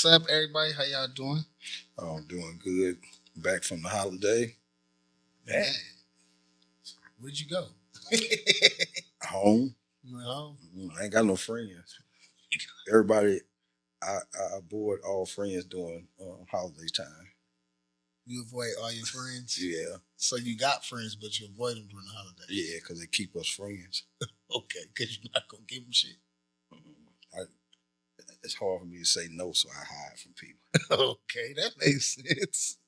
What's up, everybody? How y'all doing? Oh, I'm doing good. Back from the holiday. Man, where'd you go? Home. No. I ain't got no friends. Everybody, I avoid all friends during holiday time. You avoid all your friends? Yeah. So you got friends, but you avoid them during the holiday? Yeah, because they keep us friends. Okay, because you're not going to give them shit. It's hard for me to say no, so I hide from people. Okay, that makes sense.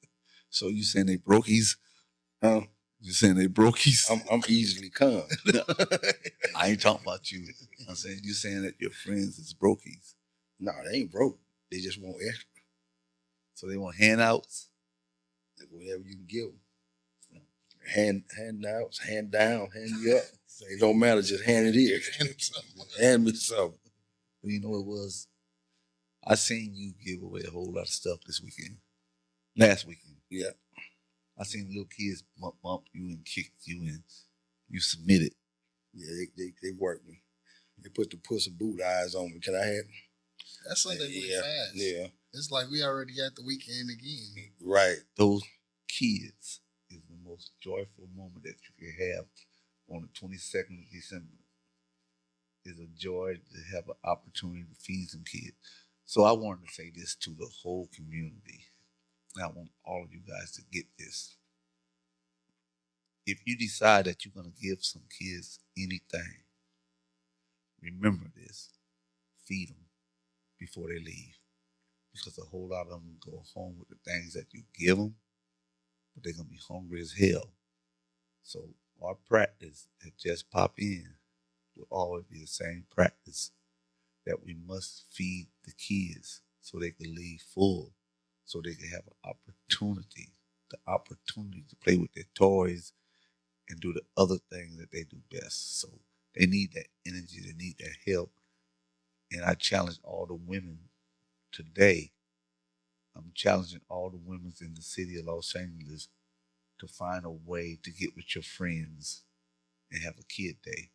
So you saying they brokies? Huh? You saying they brokies? I'm easily calm. I ain't talking about you. I'm saying you saying that your friends is brokies. No, they ain't broke. They just want extra. So they want handouts? Whatever you can give them. Handouts, hand down, hand you up. It don't matter, just hand it here. Hand me something. Well, you know it was. I seen you give away a whole lot of stuff this weekend. Last weekend. Yeah. I seen little kids bump you and kick you and you submitted. Yeah, they worked me. They put the puss and boot eyes on me. Can I have? That's Sunday went fast. Yeah. It's like we already at the weekend again. Right. Those kids is the most joyful moment that you can have on the 22nd of December. It's a joy to have an opportunity to feed some kids. So I wanted to say this to the whole community. And I want all of you guys to get this. If you decide that you're going to give some kids anything, remember this. Feed them before they leave. Because a whole lot of them go home with the things that you give them, but they're going to be hungry as hell. So our practice at Just Pop In will always be the same practice, that we must feed the kids so they can leave full, so they can have an opportunity, the opportunity to play with their toys and do the other things that they do best. So they need that energy, they need that help. And I challenge all the women today. I'm challenging all the women in the city of Los Angeles to find a way to get with your friends and have a kid day.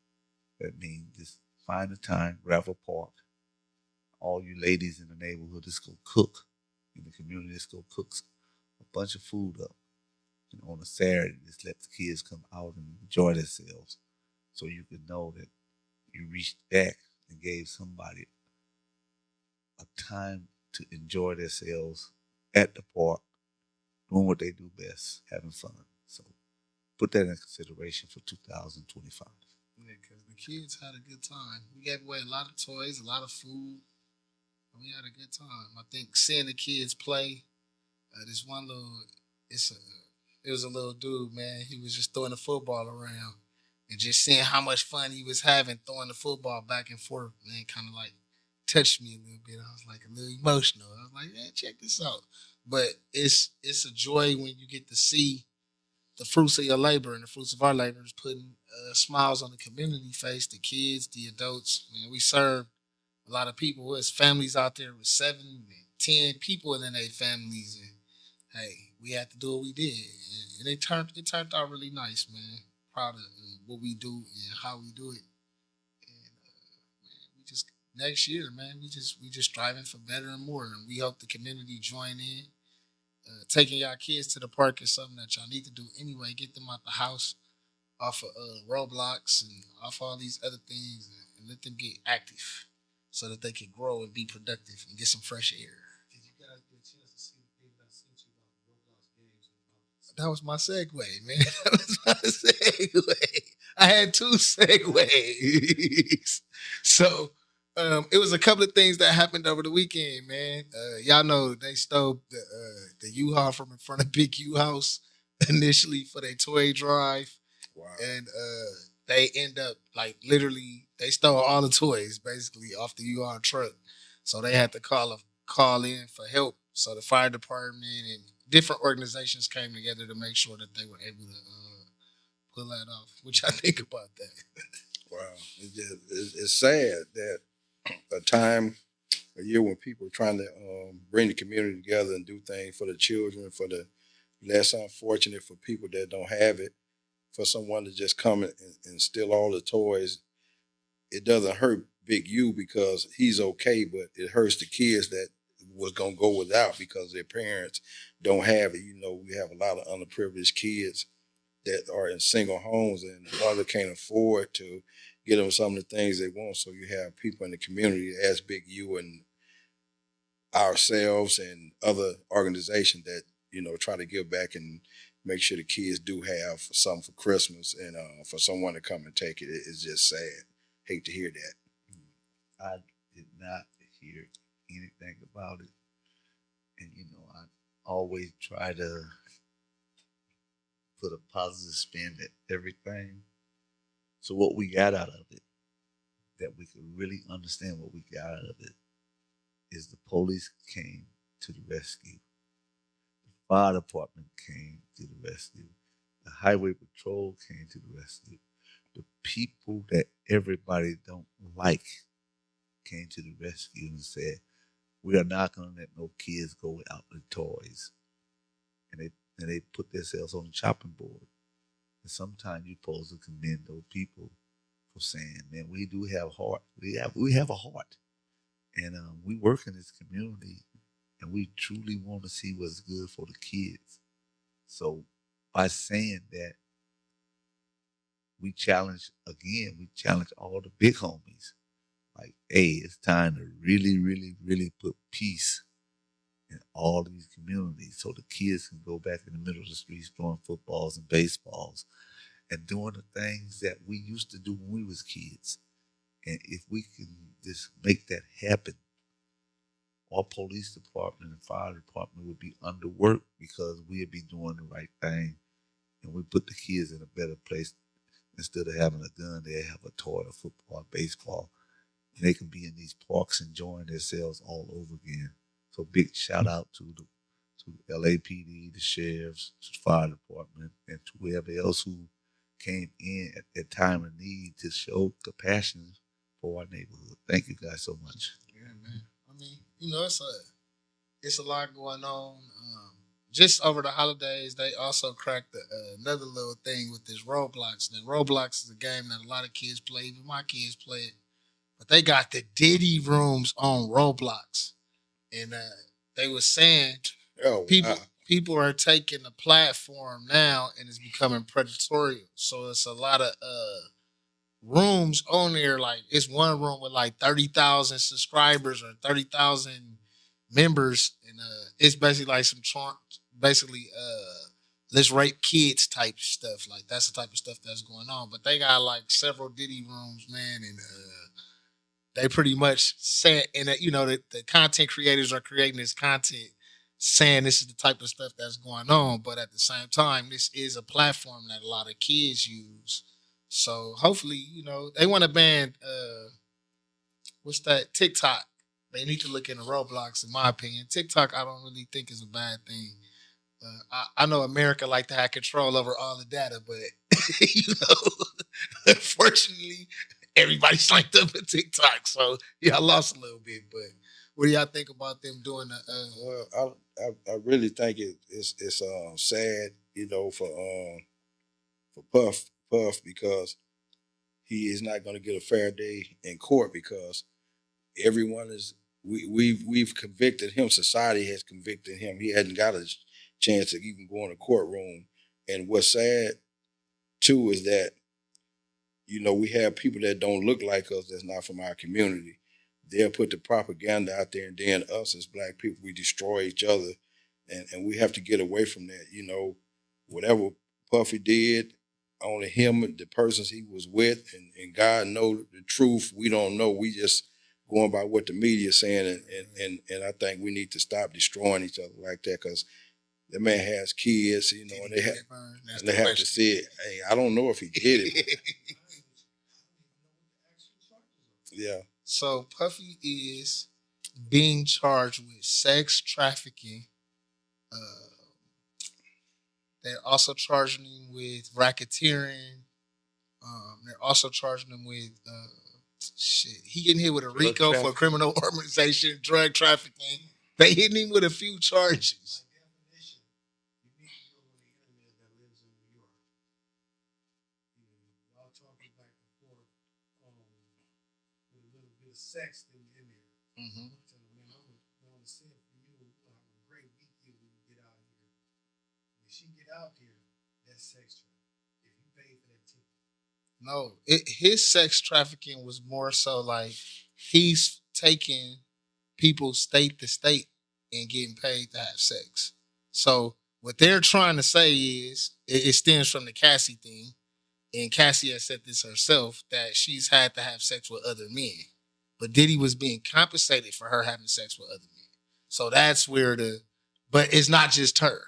That means just find a time, grab a park. All you ladies in the neighborhood, just go cook. In the community, just go cook a bunch of food up. And on a Saturday, just let the kids come out and enjoy themselves. So you can know that you reached back and gave somebody a time to enjoy themselves at the park, doing what they do best, having fun. So put that in consideration for 2025. Yeah, because the kids had a good time. We gave away a lot of toys, a lot of food. We had a good time. I think seeing the kids play, this one little, it was a little dude, man. He was just throwing the football around, and just seeing how much fun he was having throwing the football back and forth, man, kind of like touched me a little bit. I was like a little emotional. I was like, man, check this out. But it's a joy when you get to see the fruits of your labor, and the fruits of our labor is putting smiles on the community face, the kids, the adults. Man, we serve a lot of people. There's families out there with 7 and 10 people in their families, and hey, we had to do what we did, and it turned out really nice, man. Proud of what we do and how we do it, and man, we just next year, man, we just striving for better and more, and we hope the community join in. Taking y'all kids to the park is something that y'all need to do anyway. Get them out the house, off of Roblox and off all these other things, and let them get active so that they can grow and be productive and get some fresh air. Did you guys get a chance to see the thing that I sent you about Roblox games? That was my segue, man. That was my segue. I had 2 segues. So it was a couple of things that happened over the weekend, man. Y'all know they stole the U-Haul from in front of Big U House initially for their toy drive. Wow. And they end up like literally they stole all the toys basically off the U-Haul truck. So they had to call in for help. So the fire department and different organizations came together to make sure that they were able to pull that off. Which I think about that. Wow. It's sad that a year when people are trying to bring the community together and do things for the children, for the less unfortunate, for people that don't have it, for someone to just come and steal all the toys. It doesn't hurt Big U because he's okay, but it hurts the kids that was gonna go without because their parents don't have it. We have a lot of underprivileged kids that are in single homes and mother can't afford to get them some of the things they want. So you have people in the community as big you and ourselves and other organizations that try to give back and make sure the kids do have something for Christmas and for someone to come and take it. It's just sad. Hate to hear that. I did not hear anything about it. And, I always try to put a positive spin at everything. So what we got out of it, that we could really understand what we got out of it, is the police came to the rescue. The fire department came to the rescue. The highway patrol came to the rescue. The people that everybody don't like came to the rescue and said, we are not going to let no kids go without the toys. And they put themselves on the chopping board. And sometimes you're supposed to commend those people for saying, man, we do have heart. We have a heart. And we work in this community and we truly want to see what's good for the kids. So by saying that, we challenge all the big homies. Like, hey, it's time to really, really, really put peace in all these communities so the kids can go back in the middle of the streets throwing footballs and baseballs and doing the things that we used to do when we was kids. And if we can just make that happen, our police department and fire department would be underworked because we'd be doing the right thing and we put the kids in a better place. Instead of having a gun, they have a toy, a football, baseball. And they can be in these parks enjoying themselves all over again. So big shout out to the LAPD, the sheriffs, to the fire department, and to whoever else who came in at that time of need to show compassion for our neighborhood. Thank you guys so much. Yeah, man. I mean, it's a lot going on. Just over the holidays, they also cracked another little thing with this Roblox. Now, Roblox is a game that a lot of kids play. Even my kids play it. But they got the Diddy rooms on Roblox, and they were saying people are taking the platform now, and it's becoming predatory. So it's a lot of rooms on there. Like it's one room with like 30,000 subscribers or 30,000 members, and it's basically like basically let's rape kids type stuff. Like that's the type of stuff that's going on. But they got like several Diddy rooms, man, and they pretty much said, and the content creators are creating this content saying this is the type of stuff that's going on, but at the same time, this is a platform that a lot of kids use. So hopefully, they want to ban what's that, TikTok. They need to look into Roblox, in my opinion. TikTok, I don't really think is a bad thing. I know America like to have control over all the data, but unfortunately, everybody's linked up with TikTok. So yeah, I lost a little bit. But what do y'all think about them doing the? Well, I really think it's sad, for Puff because he is not going to get a fair day in court because everyone is we've convicted him. Society has convicted him. He hasn't got a chance to even go in a courtroom. And what's sad too is that we have people that don't look like us that's not from our community. They'll put the propaganda out there, and then us as black people, we destroy each other, and we have to get away from that. Whatever Puffy did, only him, the persons he was with, and God knows the truth. We don't know. We just going by what the media is saying, and I think we need to stop destroying each other like that because the man has kids, and they have to see it. Hey, I don't know if he did it. Yeah. So Puffy is being charged with sex trafficking. They're also charging him with racketeering. They're also charging him with shit. He getting hit with a RICO for criminal organization, drug trafficking. They hitting him with a few charges. Sex in there. Mm-hmm. she get out there, that's sex trafficking. If you pay for that ticket. No, his sex trafficking was more so like he's taking people state to state and getting paid to have sex. So what they're trying to say is it stems from the Cassie thing, and Cassie has said this herself that she's had to have sex with other men, but Diddy was being compensated for her having sex with other men. So that's where but it's not just her.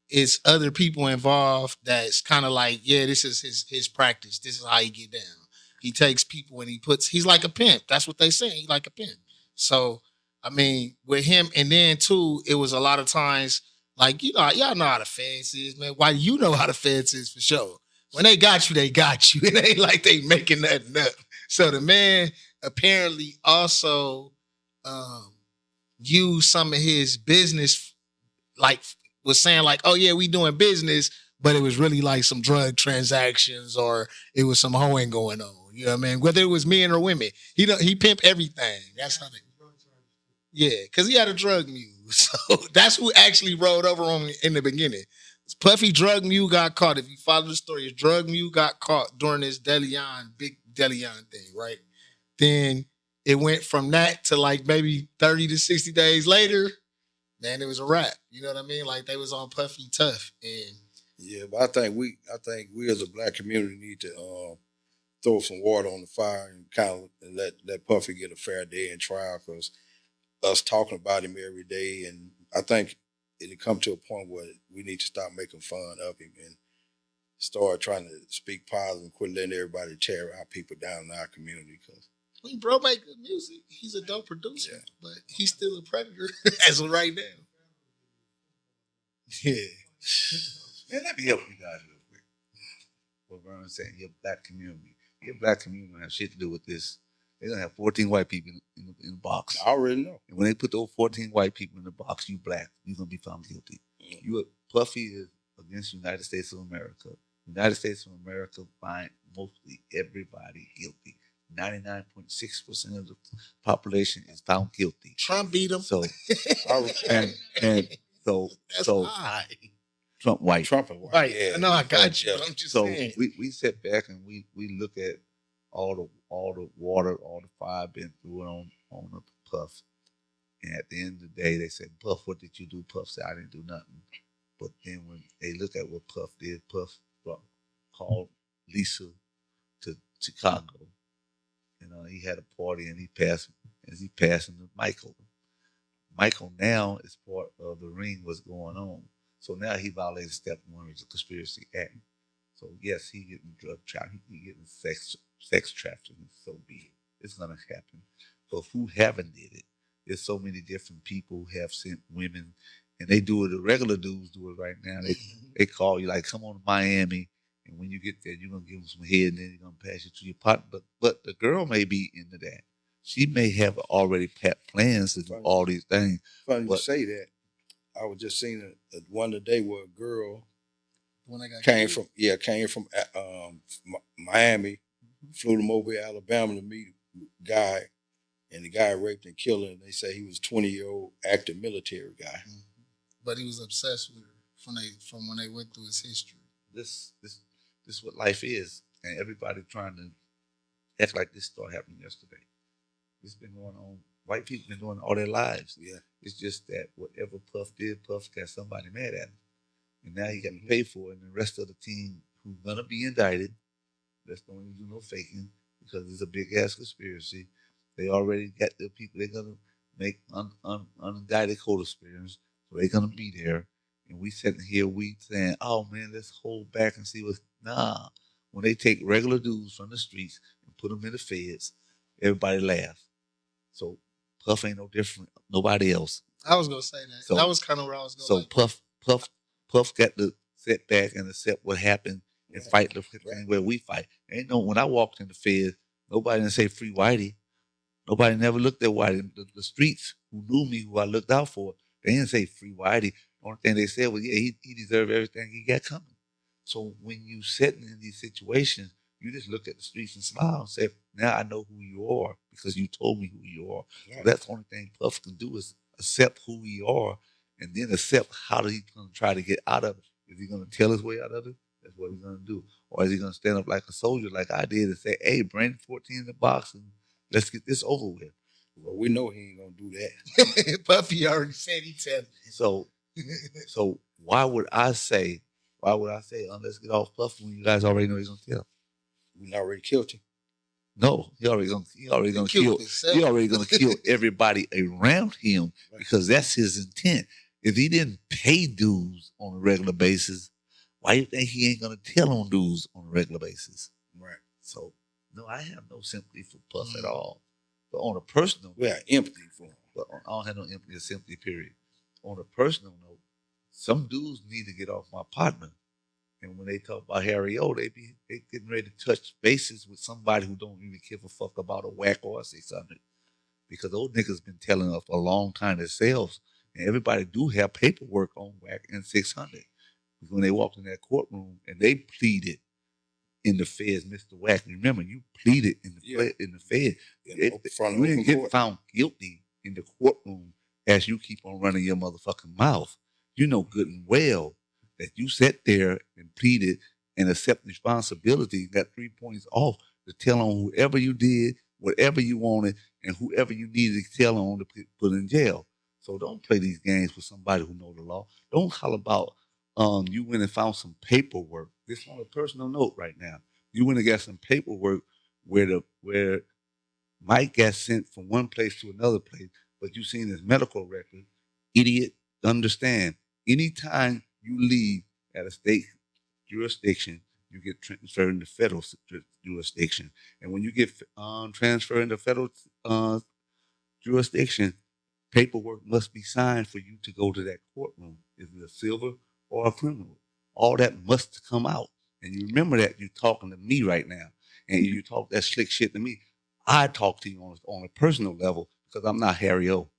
It's other people involved that's kind of like, yeah, this is his practice. This is how he get down. He takes people and he's like a pimp. That's what they say. He's like a pimp. So I mean, with him, and then too, it was a lot of times like, y'all know how the feds is, man. Why you know how the feds is for sure. When they got you, they got you. It ain't like they making nothing up. So the man apparently also um, used some of his business, like was saying like, oh yeah, we doing business, but it was really like some drug transactions or it was some hoeing going on. You know what I mean? Whether it was men or women, he pimp everything. That's how they. Yeah, because he had a drug mule. So that's who actually rolled over on him in the beginning. Puffy drug mule got caught. If you follow the story, his drug mule got caught during this big Deleon thing, right? Then it went from that to like maybe 30 to 60 days later, man, it was a wrap. You know what I mean? Like they was on Puffy tough. And Yeah, but I think we as a black community need to throw some water on the fire and kind of let Puffy get a fair day in trial because us talking about him every day, and I think it'll come to a point where we need to stop making fun of him and start trying to speak positive and quit letting everybody tear our people down in our community. Because I mean, bro make good music. He's a dope producer, yeah, but he's still a predator as of right now. Yeah. Man, let me help you guys real quick. What Vernon's saying, your black community. Your black community don't have shit to do with this. They're going to have 14 white people in the box. I already know. And when they put those 14 white people in the box, you black, you're going to be found guilty. Puffy is against the United States of America. United States of America find mostly everybody guilty. 99.6% of the population is found guilty. Trump beat him. So, and so, that's so high. Trump white. Trump and white. Right. Yeah. I know I got you, Yeah. but I'm just So saying. we sit back and we look at all the water, all the fire been through on the Puff. And at the end of the day, they said, Puff, what did you do? Puff said, I didn't do nothing. But then when they look at what Puff did, Puff called Lisa to Chicago. He had a party and he passed him to Michael. Michael now is part of the ring what's going on. So now he violated step one of the conspiracy act. So yes, he getting drug trafficking, he getting sex trafficking, so be it. It's gonna happen. But who haven't did it? There's so many different people who have sent women, and they do it. The regular dudes do it right now. They call you like, come on to Miami, and when you get there, you're gonna give them some head, and then you're gonna pass you to your partner. But the girl may be into that. She may have already plans to do all these things. Funny you say that. I was just seeing one today where a girl came from Miami, flew to Mobile, Alabama to meet a guy, and the guy raped and killed her. And they say he was a 20-year-old active military guy. Mm-hmm. But he was obsessed with her from when they went through his history. This is what life is, and everybody trying to act like this started happening yesterday. It's been going on. White people been doing it all their lives. Yeah. It's just that whatever Puff did, Puff got somebody mad at him. And now he got to pay for it. And the rest of the team who's going to be indicted, let's don't even do no faking because it's a big ass conspiracy. They already got the people they're going to make unindicted co-conspirators. So they're going to be there. And we sitting here, we saying, oh man, let's hold back and see what's. Nah. When they take regular dudes from the streets and put them in the feds, everybody laughs. So Puff ain't no different. Nobody else. I was gonna say that. So, that was kind of where I was going. So Puff got to sit back and accept what happened and fight the thing where we fight. Ain't no. When I walked in the feds, nobody didn't say free Whitey. Nobody never looked at Whitey. The streets who knew me, who I looked out for, they didn't say free Whitey. The only thing they said was, yeah, he deserved everything he got coming. So when you sitting in these situations, you just look at the streets and smile and say, now I know who you are because you told me who you are. Yeah. So that's the only thing Puff can do is accept who we are and then accept how he's going to try to get out of it. Is he gonna tell his way out of it? That's what he's gonna do. Or is he gonna stand up like a soldier, like I did, and say, "Hey, bring 14 in the box and let's get this over with." Well, we know he ain't gonna do that. Puffy already said he tell. So why would I say, let's get off Puffy when you guys already know he's gonna tell? We already killed him. No, he already gonna kill everybody around him because that's his intent. If he didn't pay dues on a regular basis, why you think he ain't gonna tell on dues on a regular basis? Right. So no, I have no sympathy for Puff at all. But on a personal, we are empathy for him. But I don't have no empathy or sympathy. Period. On a personal note, some dudes need to get off my partner. And when they talk about Harry O, they getting ready to touch bases with somebody who don't even give a fuck about a WACK or a 600. Because those niggas been telling us for a long time themselves, and everybody do have paperwork on WACK and 600. Because when they walked in that courtroom and they pleaded in the feds, Mr. WACK, remember you pleaded in the feds. You didn't get found guilty in the courtroom as you keep on running your motherfucking mouth. You know good and well that you sat there and pleaded and accepted responsibility, got 3 points off to tell on whoever you did, whatever you wanted, and whoever you needed to tell on to put in jail. So don't play these games with somebody who know the law. Don't holler about you went and found some paperwork. This on a personal note right now. You went and got some paperwork where Mike got sent from one place to another place, but you seen his medical record. Idiot, understand. Anytime you leave at a state jurisdiction, you get transferred into federal jurisdiction. And when you get transferred into federal jurisdiction, paperwork must be signed for you to go to that courtroom. Is it a civil or a criminal? All that must come out. And you remember that you're talking to me right now. And you talk that slick shit to me. I talk to you on a personal level because I'm not Harry O.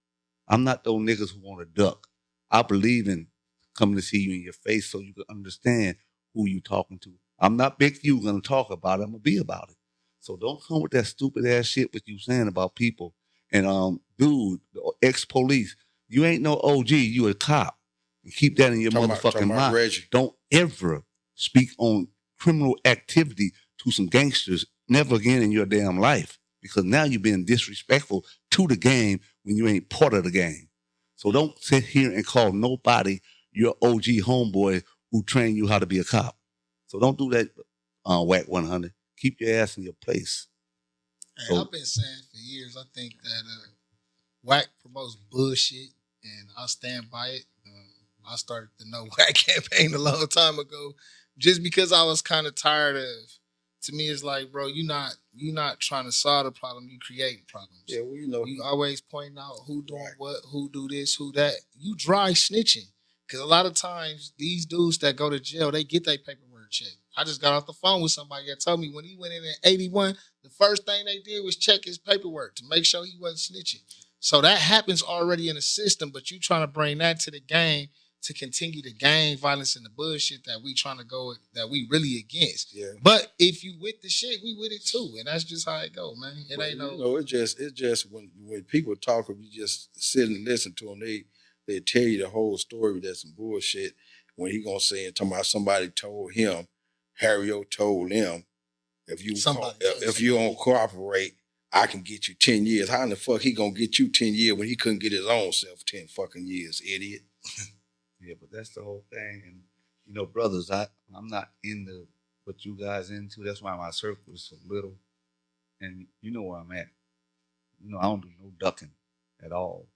I'm not those niggas who want to duck. I believe in coming to see you in your face so you can understand who you talking to. I'm not Big you going to talk about it. I'm going to be about it. So don't come with that stupid ass shit what you saying about people. And dude, the ex-police, you ain't no OG, you a cop. And keep that in your motherfucking mind. Reggie. Don't ever speak on criminal activity to some gangsters never again in your damn life. Because now you're being disrespectful to the game when you ain't part of the game. So don't sit here and call nobody your OG homeboy who trained you how to be a cop. So don't do that, WACK 100. Keep your ass in your place. Hey, I've been saying for years, I think that WACK promotes bullshit, and I stand by it. I started the No WACK campaign a long time ago, just because I was kind of tired of. To me, it's like, bro, you're not trying to solve the problem. You create problems. Yeah, well, you know, you always point out who doing what, who do this, who that. You dry snitching, because a lot of times these dudes that go to jail, they get their paperwork checked. I just got off the phone with somebody that told me when he went in 81, the first thing they did was check his paperwork to make sure he wasn't snitching. So that happens already in the system, but you trying to bring that to the game to continue the gang violence and the bullshit that we trying to go, that we really against. Yeah. But if you with the shit, we with it too. And that's just how it go, man. It ain't no... You know, it's just when people talk, if you just sit and listen to them, they tell you the whole story. That's some bullshit. When he gonna say and talking about somebody told him, Harry O told him, if you don't cooperate, I can get you 10 years. How in the fuck he gonna get you 10 years when he couldn't get his own self 10 fucking years, idiot? Yeah, but that's the whole thing. And, you know, brothers, I'm not into what you guys into. That's why my circle is so little. And you know where I'm at. You know, I don't do no ducking at all.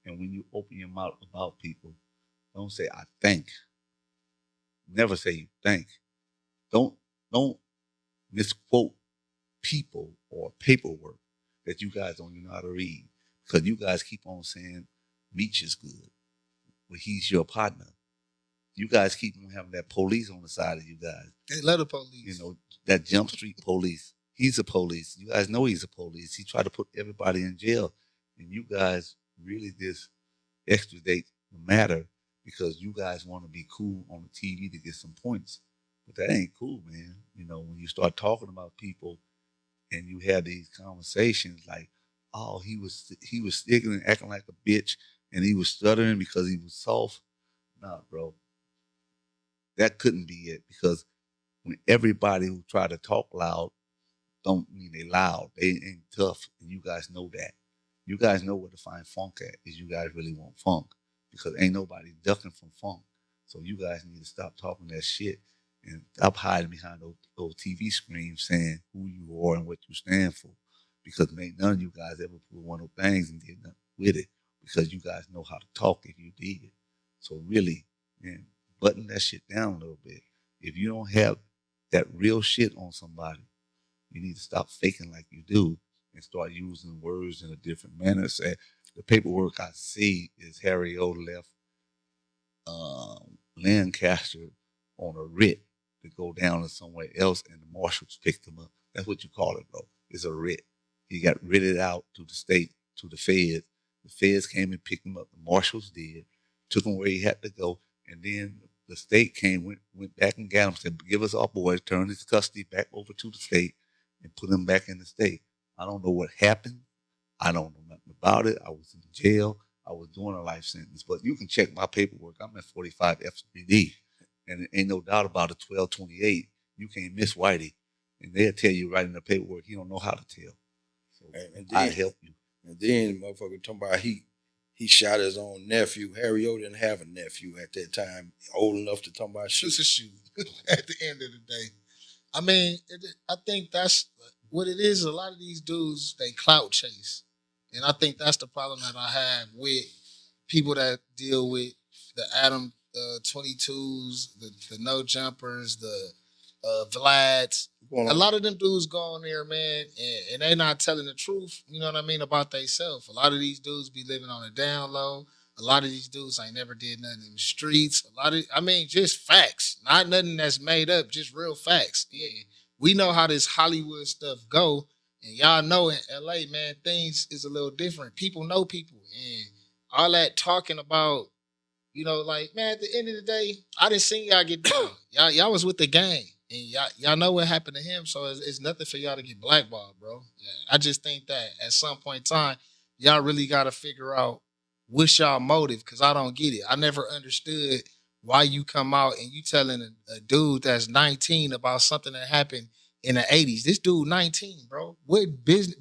And when you open your mouth about people, don't say, I think. Never say you think. Don't misquote people or paperwork that you guys don't even know how to read. Because you guys keep on saying Meech is good. But he's your partner. You guys keep on having that police on the side of you guys. They love the police. You know, that Jump Street police. He's a police. You guys know he's a police. He tried to put everybody in jail. And you guys really just extradite the matter because you guys want to be cool on the TV to get some points. But that ain't cool, man. You know, when you start talking about people and you have these conversations like, oh, he was sticking and acting like a bitch and he was stuttering because he was soft. Nah, bro. that couldn't be it, because when everybody who try to talk loud don't mean they loud. They ain't tough, and you guys know that. You guys know where to find funk at. Is you guys really want funk? Because ain't nobody ducking from funk. So you guys need to stop talking that shit and stop hiding behind those TV screens saying who you are and what you stand for. Because none of you guys ever put one of those things and did nothing with it. Because you guys know how to talk if you did. So really, man, button that shit down a little bit. If you don't have that real shit on somebody, you need to stop faking like you do and start using words in a different manner. Say, the paperwork I see is Harry O left Lancaster on a writ to go down to somewhere else, and the marshals picked him up. That's what you call it, bro. It's a writ. He got writted out to the state, to the feds. The feds came and picked him up. The marshals did, took him where he had to go, and then the state went back and got him, said, give us our boys, turn his custody back over to the state, and put him back in the state. I don't know what happened. I don't know nothing about it. I was in jail. I was doing a life sentence. But you can check my paperwork. I'm at 45 FCD. And there ain't no doubt about it, 1228. You can't miss Whitey. And they'll tell you right in the paperwork, he don't know how to tell. So And I then, help you. and then motherfucker talking about he shot his own nephew. Harry O didn't have a nephew at that time, old enough to talk about shit. Shoot a shoot at the end of the day. I mean, I think that's what it is. A lot of these dudes, they clout chase. And I think that's the problem that I have with people that deal with the Adam 22s, the no jumpers, the Vlads. A lot of them dudes go on there, man, and they not telling the truth, you know what I mean, about themselves. A lot of these dudes be living on a down low. A lot of these dudes ain't never did nothing in the streets. Just facts. Not nothing that's made up, just real facts. Yeah. We know how this Hollywood stuff go. And y'all know in LA, man, things is a little different. People know people. And all that talking about, like, man, at the end of the day, I didn't see y'all get down. Y'all was with the gang. And y'all know what happened to him. So it's nothing for y'all to get blackballed, bro. Yeah, I just think that at some point in time, y'all really got to figure out what's y'all motive, because I don't get it. I never understood why you come out and you telling a dude that's 19 about something that happened in the 80s. This dude 19, bro. What business?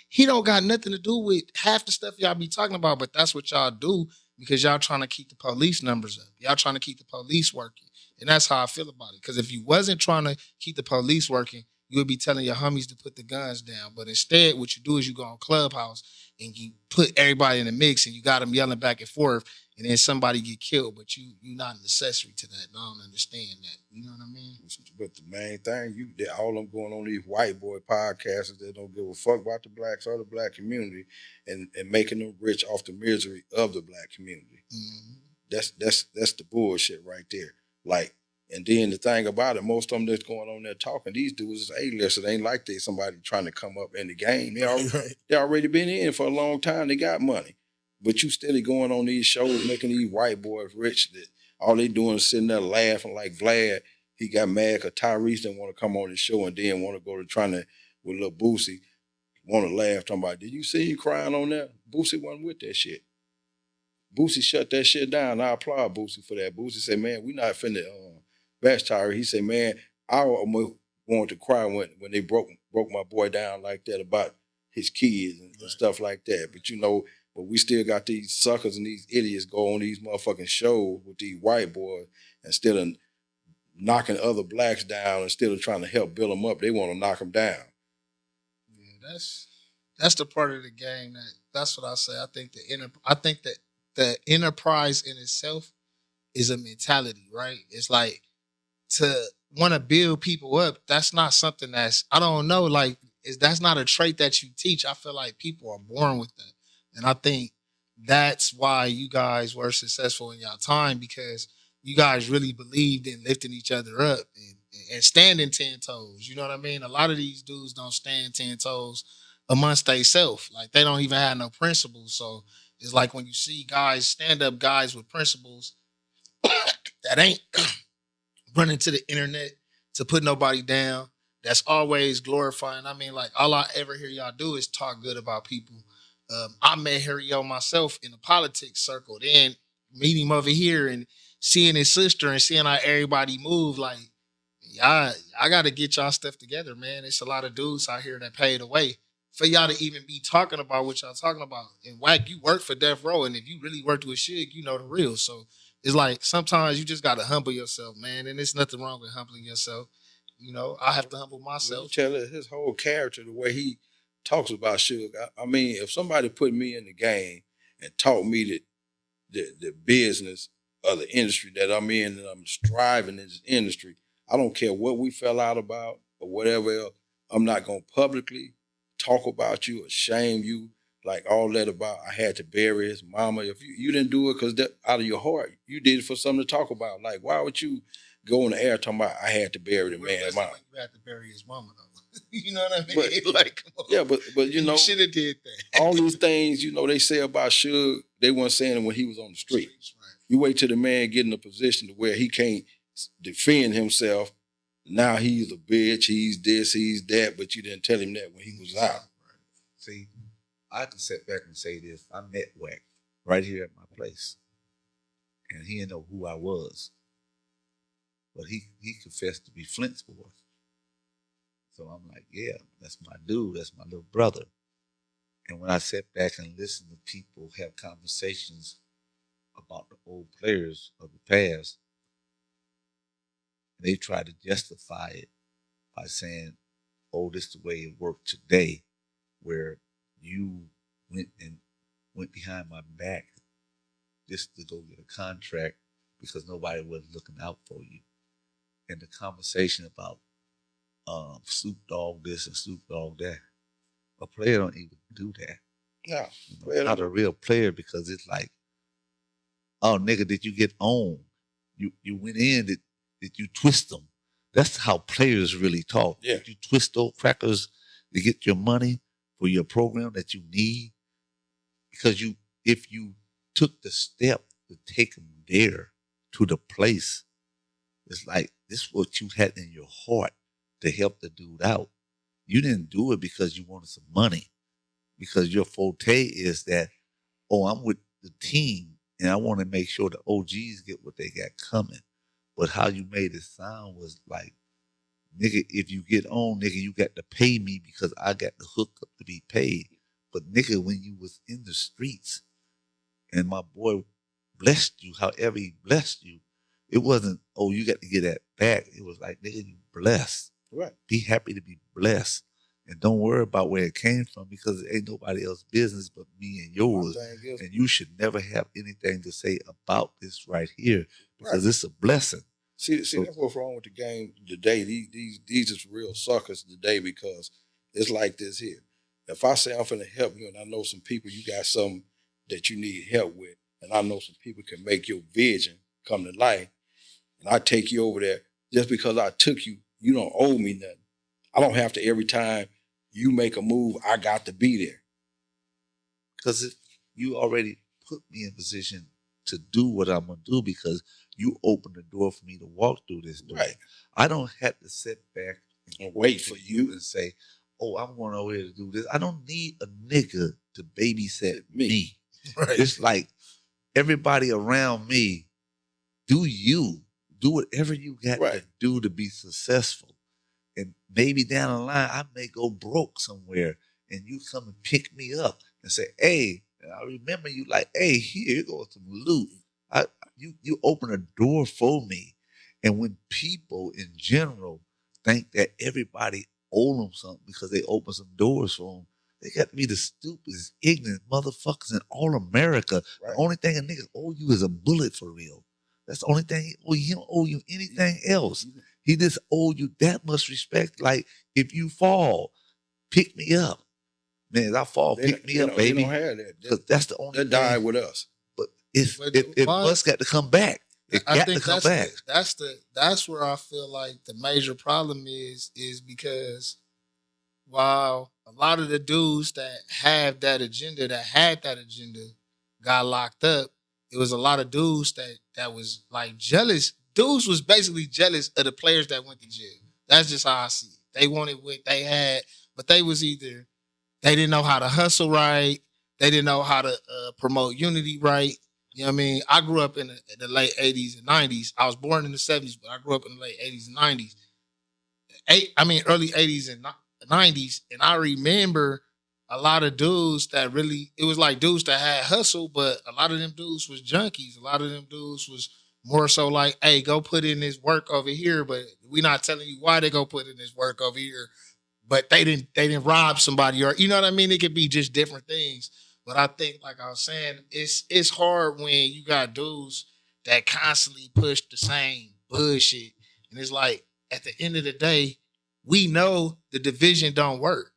He don't got nothing to do with half the stuff y'all be talking about, but that's what y'all do because y'all trying to keep the police numbers up. Y'all trying to keep the police working. And that's how I feel about it. Because if you wasn't trying to keep the police working, you would be telling your homies to put the guns down. But instead, what you do is you go on Clubhouse and you put everybody in the mix and you got them yelling back and forth, and then somebody get killed, but you're not an accessory to that. And I don't understand that. You know what I mean? But the main thing, all them going on these white boy podcasts that don't give a fuck about the blacks or the black community, and making them rich off the misery of the black community. Mm-hmm. That's the bullshit right there. Like, and then the thing about it, most of them that's going on there talking, these dudes is A-list. It ain't like they somebody trying to come up in the game. They already been in for a long time. They got money. But you steady going on these shows, making these white boys rich, that all they doing is sitting there laughing like Vlad. He got mad because Tyrese didn't want to come on the show and then want to go to trying to, with little Boosie, want to laugh, talking about, did you see you crying on there? Boosie wasn't with that shit. Boosie shut that shit down. I applaud Boosie for that. Boosie said, man, we not finna bash Tyrese. He said, man, I almost wanted to cry when they broke my boy down like that about his kids and stuff like that. But we still got these suckers and these idiots go on these motherfucking shows with these white boys instead of knocking other blacks down, instead of trying to help build them up. They want to knock them down. Yeah, that's the part of the game that's what I say. I think that the enterprise in itself is a mentality, right? It's like to want to build people up. That's not something that's, I don't know, like that's not a trait that you teach. I feel like people are born with that. And I think that's why you guys were successful in your time, because you guys really believed in lifting each other up and standing 10 toes. You know what I mean? A lot of these dudes don't stand 10 toes amongst themselves. Like they don't even have no principles. So it's like when you see guys, stand-up guys with principles that ain't running to the internet to put nobody down, that's always glorifying. I mean, like all I ever hear y'all do is talk good about people. I met Harry O myself in the politics circle, then meet him over here and seeing his sister and seeing how everybody move, like, y'all, I gotta get y'all stuff together, man. It's a lot of dudes out here that paid away for y'all to even be talking about what y'all talking about. And Wack, you work for Death Row, and if you really worked with Shig, you know the real. So it's like sometimes you just gotta humble yourself, man. And there's nothing wrong with humbling yourself. You know, I have to humble When you myself. tell it, his whole character, the way he talks about Suge, I mean, if somebody put me in the game and taught me the business of the industry that I'm in and I'm striving in this industry, I don't care what we fell out about or whatever else, I'm not gonna publicly talk about you or shame you like all that about I had to bury his mama. If you didn't do it because out of your heart, you did it for something to talk about. Like, why would you go on the air talking about I had to bury the man's mama? You had to bury his mama though. You know what I mean? But- like, come on. Yeah, but you know, should have did that. all these things, you know, they say about Suge, they weren't saying it when he was on the street. Right. You wait till the man get in a position to where he can't defend himself. Now he's a bitch, he's this, he's that, but you didn't tell him that when he was out. See, I can sit back and say this. I met Wack right here at my place. And he didn't know who I was. But he confessed to be Flint's boy. So I'm like, yeah, that's my dude, that's my little brother. And when I sat back and listened to people have conversations about the old players of the past, they try to justify it by saying, oh, this is the way it worked today, where you went behind my back just to go get a contract because nobody was looking out for you. And the conversation about Snoop Dogg this and Snoop Dogg that, a player don't even do that. No, You know, not a real player, because it's like, oh, nigga, did you get on? You went in, did you twist them? That's how players really talk. Yeah. Did you twist those crackers to get your money for your program that you need? Because if you took the step to take them there to the place, it's like this is what you had in your heart to help the dude out. You didn't do it because you wanted some money, because your forte is that, oh, I'm with the team and I want to make sure the OGs get what they got coming. But how you made it sound was like, nigga, if you get on, nigga, you got to pay me because I got the hook up to be paid. But nigga, when you was in the streets and my boy blessed you, however he blessed you, it wasn't, oh, you got to get that back. It was like, nigga, you blessed. Right. Be happy to be blessed. And don't worry about where it came from, because it ain't nobody else's business but me and yours. And you should never have anything to say about this right here, because it's a blessing. See, that's what's wrong with the game today. These is real suckers today, because it's like this here. If I say I'm finna help you and I know some people you got something that you need help with, and I know some people can make your vision come to life, and I take you over there, just because I took you, you don't owe me nothing. I don't have to every time you make a move, I got to be there. Because you already put me in position to do what I'm going to do, because you opened the door for me to walk through this door. Right. I don't have to sit back And wait for you. and say, oh, I'm going over here to do this. I don't need a nigga to babysit me. Right. It's like everybody around me, do whatever you got to do to be successful. And maybe down the line, I may go broke somewhere, and you come and pick me up and say, hey, and I remember you like, hey, here goes some loot. You open a door for me. And when people in general think that everybody owe them something because they open some doors for them, they got to be the stupidest, ignorant motherfuckers in all America. Right. The only thing a nigga owe you is a bullet, for real. That's the only thing he don't owe you anything else. He just owe you that much respect. Like, if you fall, pick me up. Man, if I fall, pick me up, baby. They don't have that. Because that's the only thing. They died with us. But it must got to come back. I think that's where I feel like the major problem is because while a lot of the dudes that had that agenda got locked up, it was a lot of dudes that was like jealous. Dudes was basically jealous of the players that went to jail. That's just how I see it. They wanted what they had, but they was either, they didn't know how to hustle right, they didn't know how to promote unity right, You know what I mean? I grew up in the late 80s and 90s. I was born in the 70s, but I grew up in the late 80s and 90s. Early 80s and 90s. And I remember a lot of dudes that really, it was like dudes that had hustle, but a lot of them dudes was junkies. A lot of them dudes was more so like, hey, go put in this work over here, but we not telling you why they go put in this work over here. But they didn't rob somebody, or you know what I mean? It could be just different things. But I think, like I was saying, it's hard when you got dudes that constantly push the same bullshit. And it's like at the end of the day, we know the division don't work.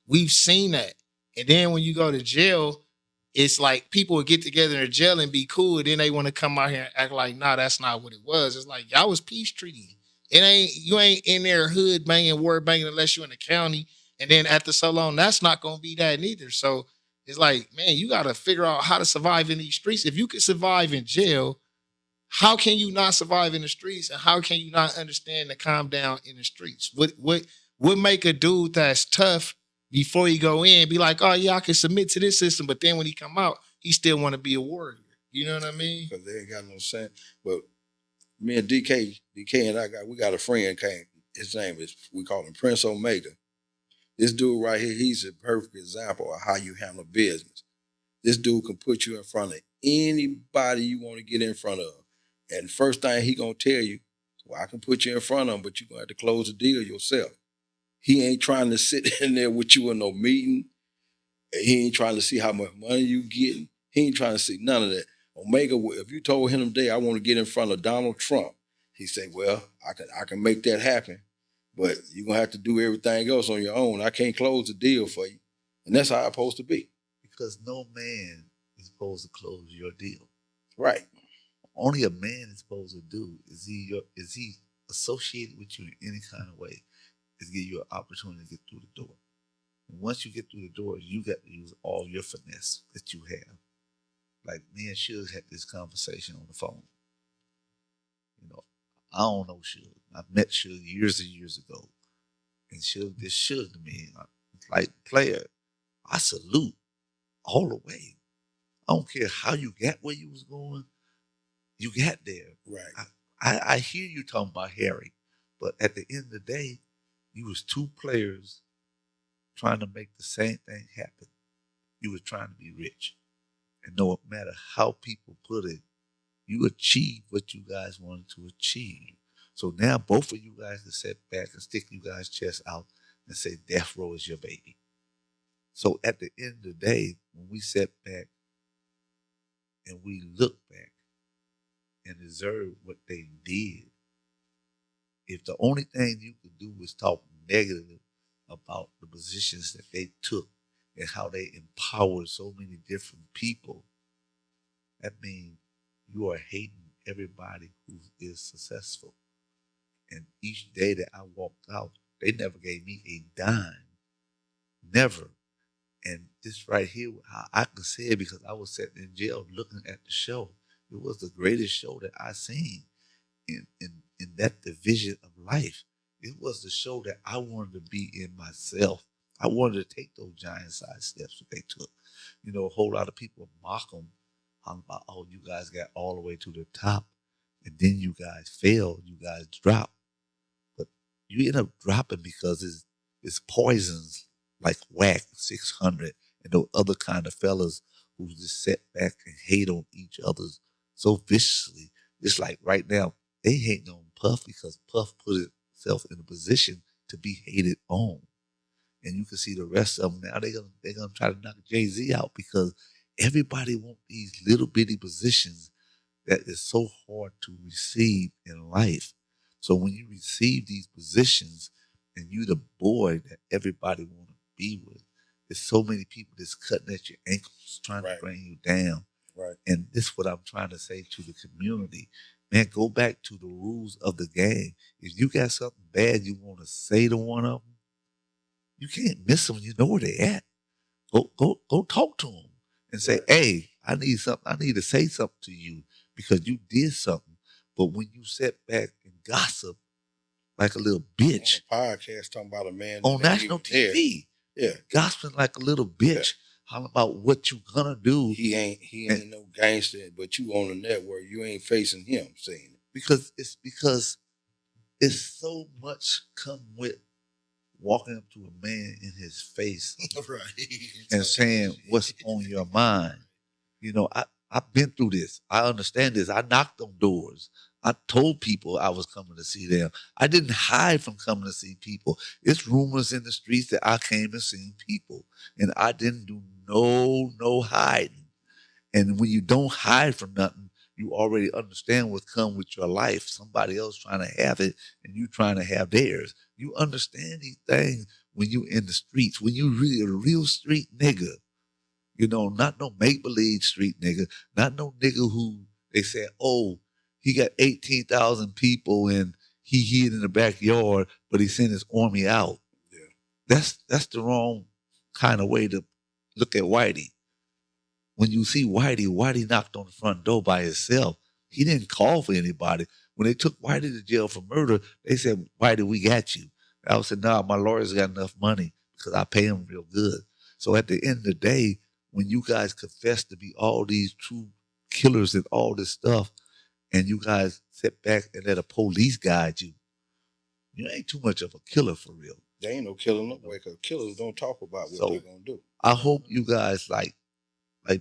We've seen that. And then when you go to jail, it's like people would get together in jail and be cool. And then they want to come out here and act like, nah, that's not what it was. It's like y'all was peace treating. It ain't you ain't in there hood banging, word banging unless you're in the county. And then after so long, that's not gonna be that neither. So it's like, man, you gotta figure out how to survive in these streets. If you can survive in jail, how can you not survive in the streets, and how can you not understand to calm down in the streets? What make a dude that's tough before he go in be like, oh yeah, I can submit to this system, but then when he come out, he still want to be a warrior. You know what I mean? Because they ain't got no sense. But me and DK and we got a friend came. His name is, we call him Prince Omega. This dude right here, he's a perfect example of how you handle business. This dude can put you in front of anybody you want to get in front of. And first thing he gonna tell you, well, I can put you in front of him, but you're gonna have to close the deal yourself. He ain't trying to sit in there with you in no meeting. He ain't trying to see how much money you getting. He ain't trying to see none of that. Omega, if you told him today, I want to get in front of Donald Trump, he said, well, I can make that happen, but you're gonna have to do everything else on your own. I can't close the deal for you. And that's how it's supposed to be. Because no man is supposed to close your deal. Right. Only a man is supposed to do is he associated with you in any kind of way, is give you an opportunity to get through the door. And once you get through the door, you got to use all your finesse that you have. Like me and Suge had this conversation on the phone. You know, I don't know Suge. I met Suge years and years ago. And Suge just Suge to me. Like player, I salute all the way. I don't care how you got where you was going. You got there. Right. I hear you talking about Harry, but at the end of the day, you was two players trying to make the same thing happen. You was trying to be rich. And no matter how people put it, you achieved what you guys wanted to achieve. So now both of you guys can sit back and stick you guys' chest out and say, death row is your baby. So at the end of the day, when we sit back and we look back and observe what they did, if the only thing you could do was talk negative about the positions that they took and how they empowered so many different people, that means you are hating everybody who is successful. And each day that I walked out, they never gave me a dime. Never. And this right here, I can say it because I was sitting in jail looking at the show. It was the greatest show that I seen in that division of life. It was the show that I wanted to be in myself. I wanted to take those giant size steps that they took. You know, a whole lot of people mock them. About, oh, you guys got all the way to the top, and then you guys failed. You guys dropped, but you end up dropping because it's poisons like WACK 600 and those other kind of fellas who just sit back and hate on each other so viciously. It's like right now they hating on Puff because Puff put himself in a position to be hated on. And you can see the rest of them now. They're gonna try to knock Jay-Z out because everybody want these little bitty positions that is so hard to receive in life. So when you receive these positions and you the boy that everybody want to be with, there's so many people that's cutting at your ankles trying to bring you down. Right. And this is what I'm trying to say to the community. Man, go back to the rules of the game. If you got something bad you want to say to one of them, you can't miss them. You know where they at. Go talk to them and say, hey, I need something. I need to say something to you because you did something. But when you sit back and gossip like a little bitch on a podcast talking about a man on national TV, yeah, gossiping like a little bitch, holler about what you gonna do. He ain't no gangster, but you on the network, you ain't facing him saying it. Because it's so much come with walking up to a man in his face Right. and saying what's on your mind. You know, I've been through this. I understand this. I knocked on doors. I told people I was coming to see them. I didn't hide from coming to see people. It's rumors in the streets that I came and seen people, and I didn't do no hiding. And when you don't hide from nothing, you already understand what's come with your life. Somebody else trying to have it, and you trying to have theirs. You understand these things when you in the streets. When you really a real street nigga, you know, not no make believe street nigga, not no nigga who they say, oh, he got 18,000 people and he hid in the backyard, but he sent his army out. Yeah. That's the wrong kind of way to look at Whitey. When you see Whitey knocked on the front door by himself. He didn't call for anybody. When they took Whitey to jail for murder, they said, Whitey, we got you. I said, nah, my lawyer's got enough money because I pay him real good. So at the end of the day, when you guys confess to be all these true killers and all this stuff, and you guys sit back and let a police guide you, you ain't too much of a killer for real. They ain't no killer no way, because killers don't talk about what they're gonna do. I hope you guys like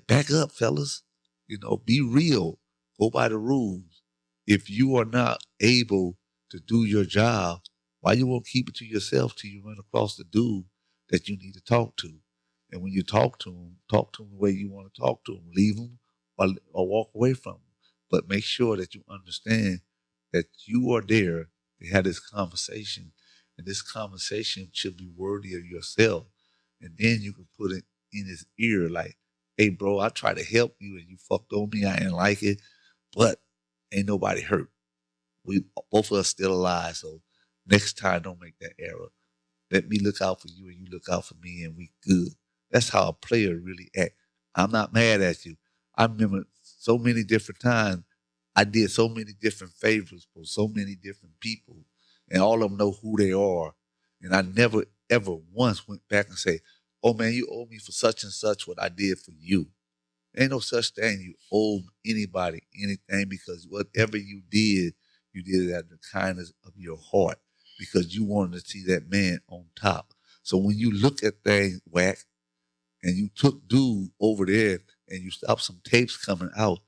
back up, fellas. You know, be real. Go by the rules. If you are not able to do your job, why you won't keep it to yourself till you run across the dude that you need to talk to? And when you talk to him the way you want to talk to him. Leave him or walk away from him. But make sure that you understand that you are there to have this conversation. And this conversation should be worthy of yourself. And then you can put it in his ear like, hey, bro, I tried to help you and you fucked on me. I didn't like it, but ain't nobody hurt. We both of us still alive. So next time, don't make that error. Let me look out for you and you look out for me and we good. That's how a player really act. I'm not mad at you. I remember so many different times I did so many different favors for so many different people, and all of them know who they are. And I never ever once went back and say, "Oh man, you owe me for such and such what I did for you." Ain't no such thing. You owe anybody anything because whatever you did it out of the kindness of your heart because you wanted to see that man on top. So when you look at things, Whack, and you took dude over there and you stopped some tapes coming out,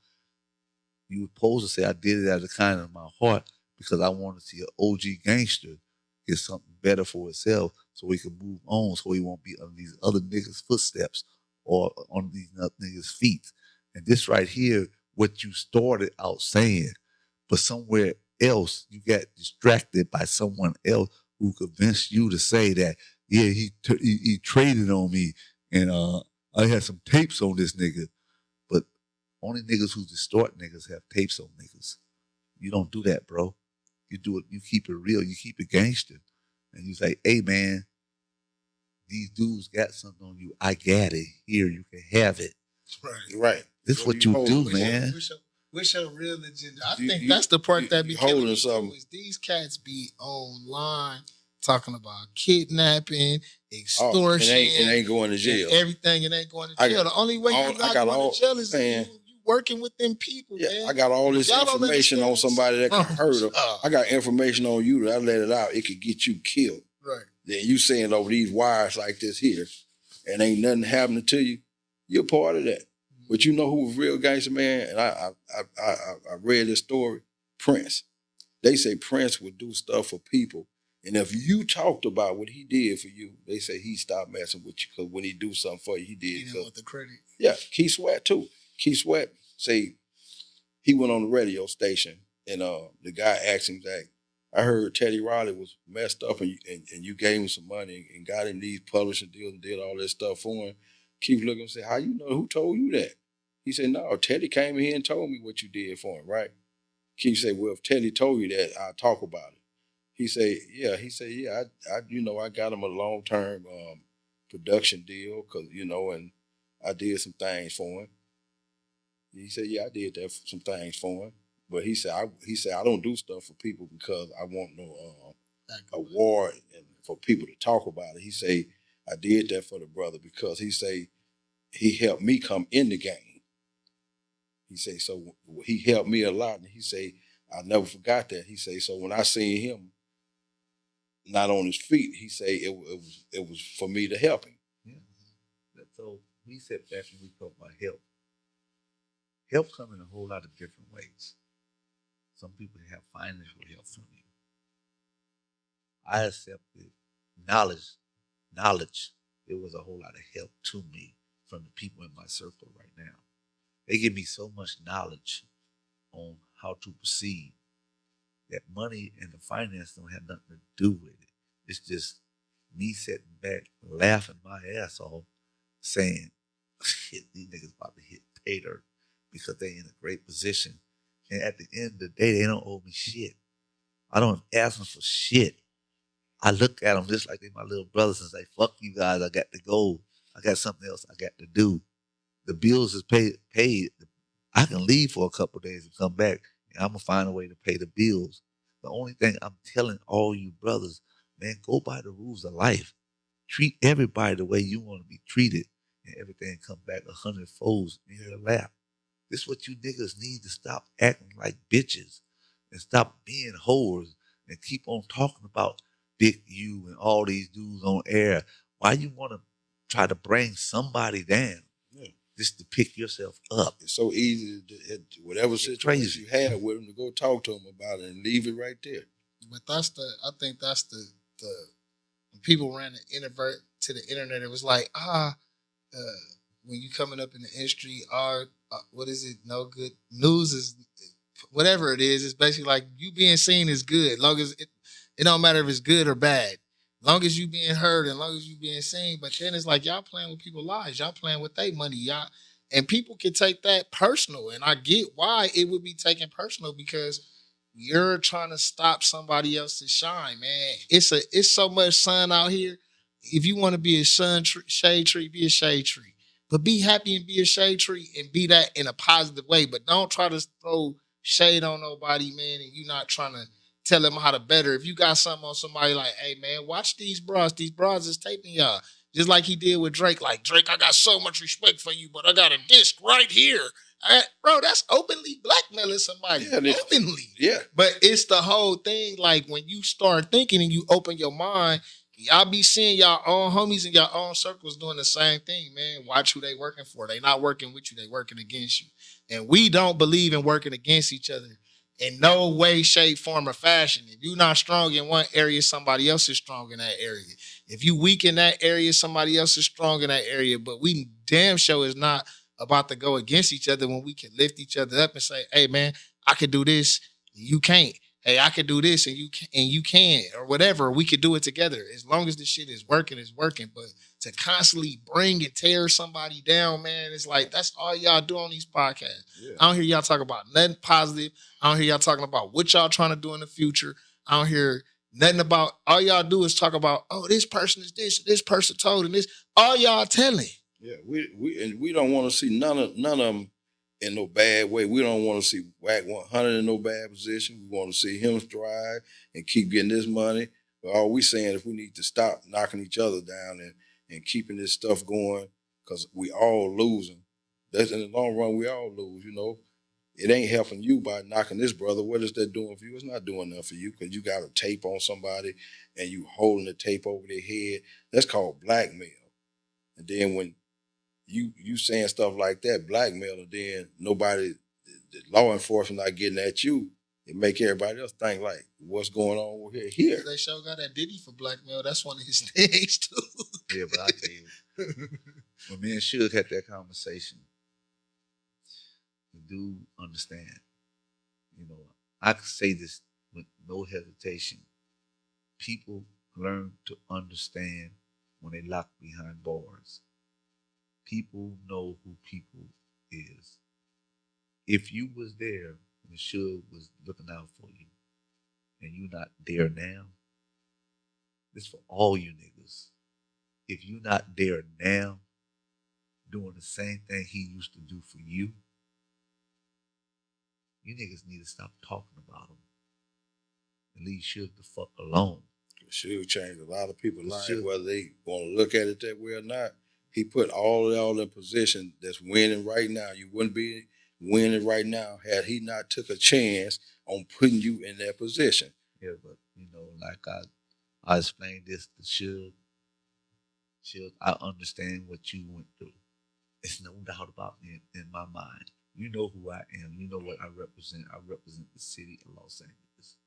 you were supposed to say, I did it out of the kindness of my heart because I want to see an OG gangster get something better for itself so we can move on so he won't be on these other niggas' footsteps or on these niggas' feet. And this right here, what you started out saying, but somewhere else you got distracted by someone else who convinced you to say that, yeah, he traded on me and I had some tapes on this nigga. But only niggas who distort niggas have tapes on niggas. You don't do that, bro. You do it, you keep it real, you keep it gangster. And you say, hey man, these dudes got something on you. I got it. Here, you can have it. Right. This is what you do, man. What's your real agenda? I think that's the part that be killing me too, is these cats be online talking about kidnapping, extortion. It ain't going to jail. Everything, it ain't going to jail. The only way you not going to jail is you working with them people, man. I got all this information on somebody that could hurt them. I got information on you that I let it out. It could get you killed. Right. Then you saying over these wires like this here, and ain't nothing happening to you. You're part of that. But you know who was real gangster, man? And I read this story, Prince. They say Prince would do stuff for people. And if you talked about what he did for you, they say he stopped messing with you because when he do something for you, he did. He didn't want the credit. Yeah, Keith Sweat too. Keith Sweat say he went on the radio station and the guy asked him, like, I heard Teddy Riley was messed up and you gave him some money and got him these publishing deals and did all this stuff for him. Keith looked and said, how you know? Who told you that? He said, no, Teddy came in here and told me what you did for him, right? Keith said, well, if Teddy told you that, I'll talk about it. He said, yeah. He said, yeah, I got him a long-term production deal because, and I did some things for him. He said, yeah, I did some things for him. But he said, I don't do stuff for people because I want no award and for people to talk about it. He said, I did that for the brother because he said, he helped me come in the game. He say, so he helped me a lot. And he say, I never forgot that. He say, so when I seen him not on his feet, he say it was for me to help him. Yeah. So we sit back and we talk about help. Help comes in a whole lot of different ways. Some people have financial help from you. I accepted knowledge. Knowledge. It was a whole lot of help to me from the people in my circle right now. They give me so much knowledge on how to proceed that money and the finance don't have nothing to do with it. It's just me sitting back, laughing my ass off, saying, shit, these niggas about to hit pay dirt because they in a great position. And at the end of the day, they don't owe me shit. I don't ask them for shit. I look at them just like they my little brothers and say, fuck you guys, I got to go. I got something else I got to do. The bills is paid. I can leave for a couple of days and come back, and I'm going to find a way to pay the bills. The only thing I'm telling all you brothers, man, go by the rules of life. Treat everybody the way you want to be treated, and everything come back 100 folds in your lap. This is what you niggas need to stop acting like bitches and stop being whores and keep on talking about Big U and all these dudes on air. Why you want to try to bring somebody down? Yeah. Just to pick yourself up. It's so easy to whatever situation you have with them to go talk to them about it and leave it right there. But I think that's the when people ran the introvert to the internet. It was like, when you coming up in the industry, what is it? No good news is whatever it is. It's basically like you being seen is good. Long as it don't matter if it's good or bad. Long as you being heard and long as you being seen. But then it's like y'all playing with people's lives. Y'all playing with their money. Y'all and people can take that personal. And I get why it would be taken personal because you're trying to stop somebody else's shine, man. It's so much sun out here. If you want to be a shade tree, be a shade tree. But be happy and be a shade tree and be that in a positive way. But don't try to throw shade on nobody, man, and you not trying to tell them how to better. If you got something on somebody like, hey, man, watch these bras. These bras is taping y'all. Just like he did with Drake. Like, Drake, I got so much respect for you, but I got a disc right here. Bro, that's openly blackmailing somebody. Yeah, openly. Yeah. But it's the whole thing. Like, when you start thinking and you open your mind, y'all be seeing y'all own homies in your own circles doing the same thing, man. Watch who they working for. They not working with you. They working against you. And we don't believe in working against each other in no way, shape, form, or fashion. If you're not strong in one area, somebody else is strong in that area. If you weak in that area, somebody else is strong in that area. But we damn sure is not about to go against each other when we can lift each other up and say, hey, man, I could do this, you can't. Hey, I could do this and you can, or whatever. We could do it together. As long as the shit is working, it's working. But to constantly bring and tear somebody down, man, it's like that's all y'all do on these podcasts. Yeah. I don't hear y'all talk about nothing positive. I don't hear y'all talking about what y'all trying to do in the future. I don't hear nothing about. All y'all do is talk about, oh, this person is this person told, and this. All y'all telling. Yeah, we don't want to see none of them in no bad way. We don't want to see WACK100 in no bad position. We want to see him strive and keep getting this money. But all we saying is we need to stop knocking each other down and keeping this stuff going because we all losing. That's in the long run, we all lose, you know. It ain't helping you by knocking this brother. What is that doing for you? It's not doing nothing for you because you got a tape on somebody and you holding the tape over their head. That's called blackmail. And then when you saying stuff like that, blackmail, and then nobody, the law enforcement not getting at you, it make everybody else think like, what's going on over here? They sure got that Diddy for blackmail. That's one of his things too. Yeah, but I tell you, when me and Suge had that conversation, the dude understand. You know, I can say this with no hesitation. People learn to understand when they lock behind bars. People know who people is. If you was there when Suge was looking out for you, and you not there now, this for all you niggas. If you not there now, doing the same thing he used to do for you, you niggas need to stop talking about him and leave Suge the fuck alone. Suge changed a lot of people's lives, whether they want to look at it that way or not. He put all in position that's winning right now. You wouldn't be winning right now had he not took a chance on putting you in that position. Yeah, but like I explained this to Suge. Suge, I understand what you went through. It's no doubt about me in my mind. You know who I am. You know what I represent. I represent the city of Los Angeles,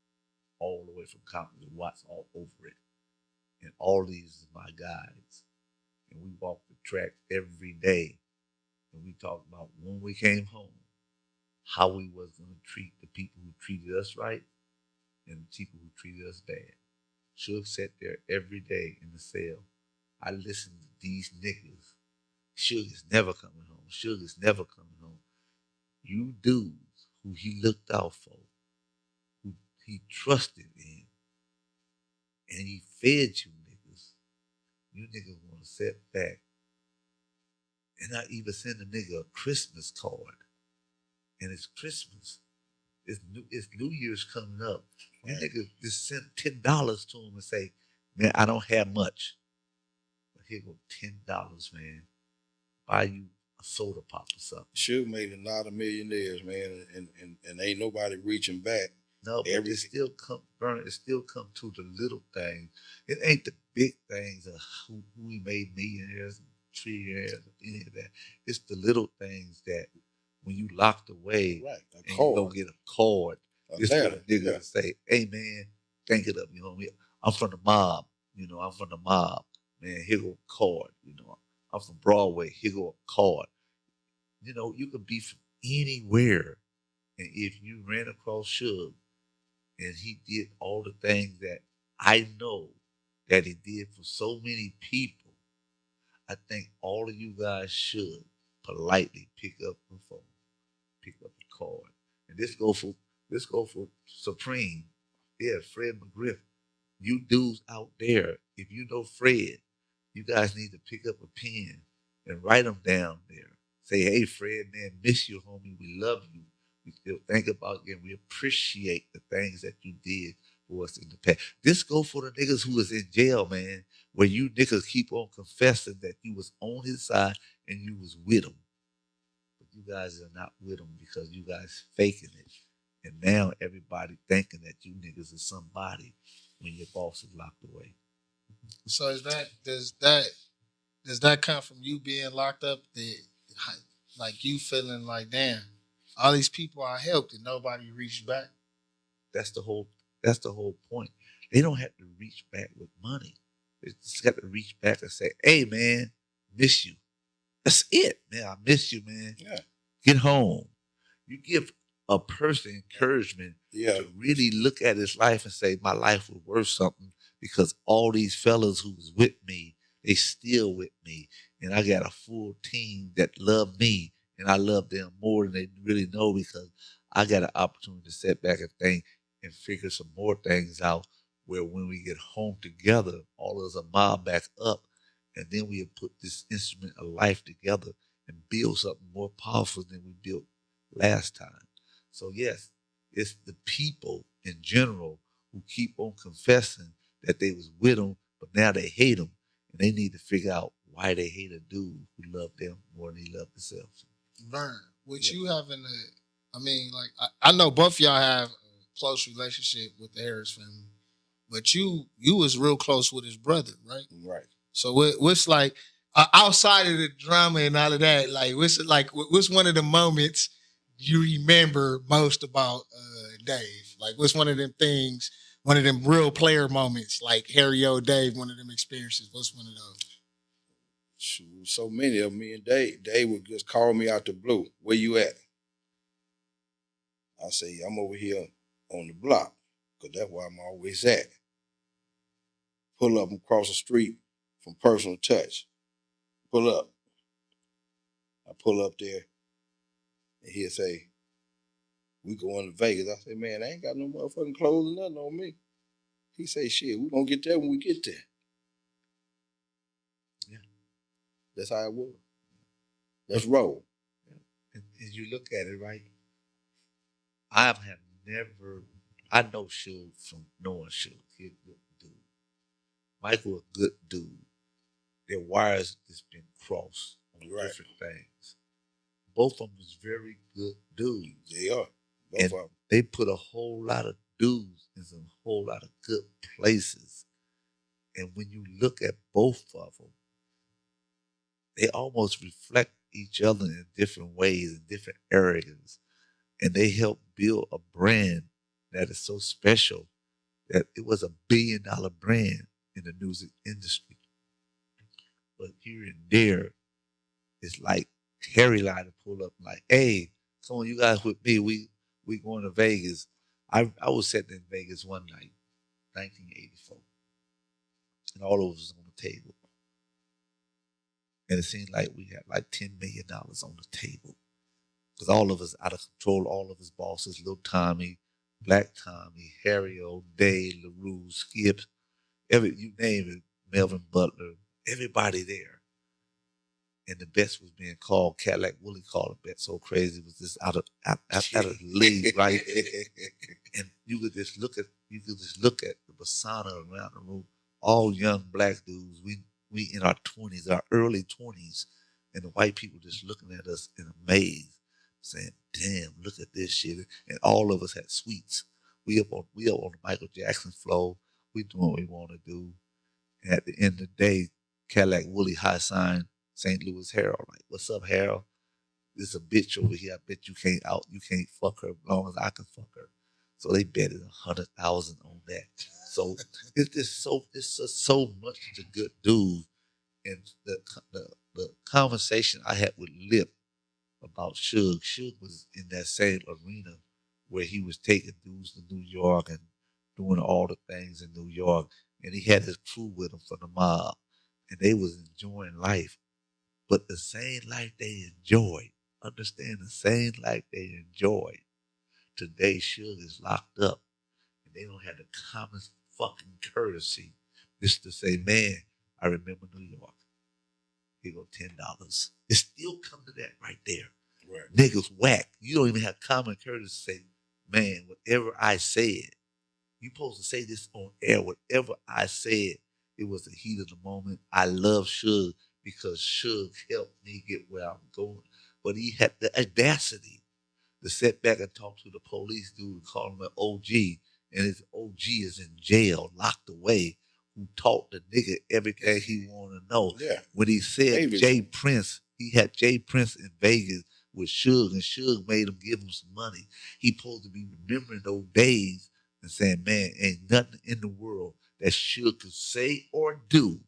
all the way from Compton to Watts, all over it. And all these are my guys. And we walk the track every day. And we talk about when we came home, how we was going to treat the people who treated us right and the people who treated us bad. Suge sat there every day in the cell. I listened to these niggas. Suge is never coming home. Suge is never coming home. You dudes who he looked out for, who he trusted in, and he fed you niggas want to sit back and not even send a nigga a Christmas card. And it's Christmas. It's New Year's coming up. You niggas just send $10 to him and say, man, I don't have much. But here go $10, man. Buy you a soda pop or something. Suge made a lot of millionaires, man, and ain't nobody reaching back. No, but it still come, Vernon, it still come to the little things. It ain't the big things of who we made millionaires, trillionaires, any of that. It's the little things that when you locked away, right, and you go get a card, it's for the nigga to say, hey man, think it up, I'm from the mob, I'm from the mob. Man, here go a card, I'm from Broadway, here go a card. You could be from anywhere. And if you ran across Suge and he did all the things that I know that he did for so many people, I think all of you guys should politely pick up the phone, pick up the card. And this go for Supreme. Yeah, Fred McGriff. You dudes out there, if you know Fred, you guys need to pick up a pen and write them down there. Say, hey, Fred, man, miss you, homie. We love you. We still think about you and we appreciate the things that you did for us in the past. This go for the niggas who was in jail, man, where you niggas keep on confessing that you was on his side and you was with him. But you guys are not with him because you guys faking it. And now everybody thinking that you niggas is somebody when your boss is locked away. So does that come from you being locked up? Like you feeling like, damn, all these people I helped and nobody reached back. That's the whole point. They don't have to reach back with money. They just got to reach back and say, hey man, miss you. That's it, man. I miss you, man. Yeah. Get home. You give a person encouragement to really look at his life and say, my life was worth something because all these fellas who was with me, they still with me. And I got a full team that love me and I love them more than they really know because I got an opportunity to sit back and think and figure some more things out where when we get home together, all of us are mobbed back up and then we put this instrument of life together and build something more powerful than we built last time. So yes, it's the people in general who keep on confessing that they was with him, but now they hate him, and they need to figure out why they hate a dude who loved them more than he loved himself. Vern, with you having I know both y'all have a close relationship with the Harris family, but you was real close with his brother, right? Right. So what's like outside of the drama and all of that? What's one of the moments you remember most about Dave? Like, what's one of them things? One of them real player moments, like Harry O. Dave, one of them experiences. What's one of those? Shoot, so many of me and Dave would just call me out the blue. Where you at? I say, I'm over here on the block, because that's where I'm always at. Pull up across the street from Personal Touch. Pull up. I pull up there, and he'll say, we going to Vegas. I say, man, I ain't got no motherfucking clothes or nothing on me. He say, shit, we gonna get there when we get there. Yeah. That's how it was. Let's roll. And you look at it, right? I have never, I know Suge from knowing Suge. He's a good dude. Michael a good dude. their wires just been crossed on different things. Both of them was very good dudes. They are. Both And of them. they put a whole lot of dudes in some whole lot of good places. And when you look at both of them, they almost reflect each other in different ways, in different areas. And they help build a brand that is so special that it was $1 billion brand in the music industry. But here and there, it's like Harry line to pull up like, hey, come on, you guys with me. We going to Vegas. I was sitting in Vegas one night, 1984, and all of us was on the table. And it seemed like we had like $10 million on the table. Because all of us out of control, all of his bosses, Lil Tommy, Black Tommy, Harry O'Day, LaRue, Skip, you name it, Melvin Butler, everybody there. And the best was being called, Cadillac Willie called a bet so crazy, it was just out of the league, right? And you could just look at the persona around the room, all young black dudes. We in our 20s, our early 20s, and the white people just looking at us in amaze, saying, damn, look at this shit. And all of us had suites. We up on the Michael Jackson flow. We doing what we want to do. And at the end of the day, Cadillac Willie high sign St. Louis Herald. Like, what's up, Harold? There's a bitch over here. I bet you can't fuck her as long as I can fuck her. So they betted 100,000 on that. So it's just so much to good dude. And the conversation I had with Lip about Suge was in that same arena where he was taking dudes to New York and doing all the things in New York. And he had his crew with him from the mob. And they was enjoying life. But the same life they enjoyed, understand the same life they enjoyed. Today, Suge is locked up. And they don't have the common fucking courtesy just to say, man, I remember New York. Here go $10. It still come to that right there. Right. Niggas whack. You don't even have common courtesy to say, man, whatever I said, you supposed to say this on air. Whatever I said, it was the heat of the moment. I love Suge because Suge helped me get where I'm going. But he had the audacity to sit back and talk to the police dude and call him an OG. And his OG is in jail, locked away, who taught the nigga everything he wanted to know. Yeah. When he said Jay Prince, he had Jay Prince in Vegas with Suge, and Suge made him give him some money. He supposed to be remembering those days and saying, man, ain't nothing in the world that Suge could say or do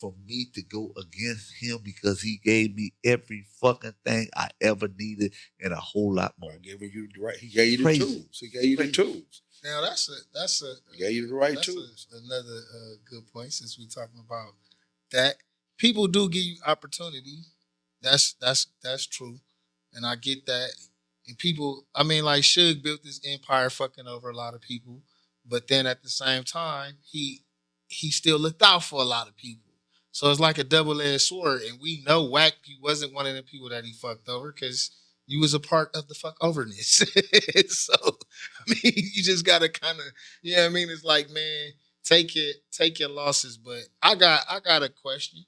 for me to go against him because he gave me every fucking thing I ever needed and a whole lot more. He gave you the tools. He gave you the tools. Now He gave you the right tools. Another good point since we're talking about that. People do give you opportunity. That's true, and I get that. And people, I mean, like Suge built this empire fucking over a lot of people, but then at the same time, he still looked out for a lot of people. So it's like a double-edged sword, and we know Wack, he wasn't one of the people that he fucked over because you was a part of the fuck overness. So I mean, you just gotta kind of, you know what I mean? It's like, man, take your losses. But I got a question.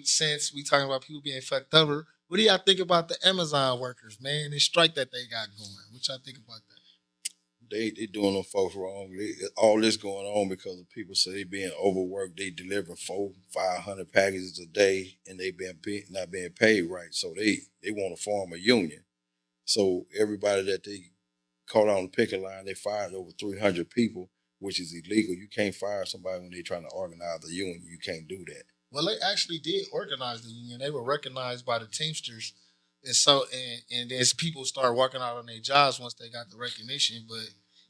Since we talking about people being fucked over, what do y'all think about the Amazon workers, man? The strike that they got going. What y'all think about that? They doing them folks wrong. All this going on because of people say they being overworked. They delivering 400-500 packages a day, and they not being paid right. So they want to form a union. So everybody that they caught on the picket line, they fired over 300 people, which is illegal. You can't fire somebody when they're trying to organize a union. You can't do that. Well, they actually did organize the union. They were recognized by the Teamsters. And so, and as people start working out on their jobs once they got the recognition, but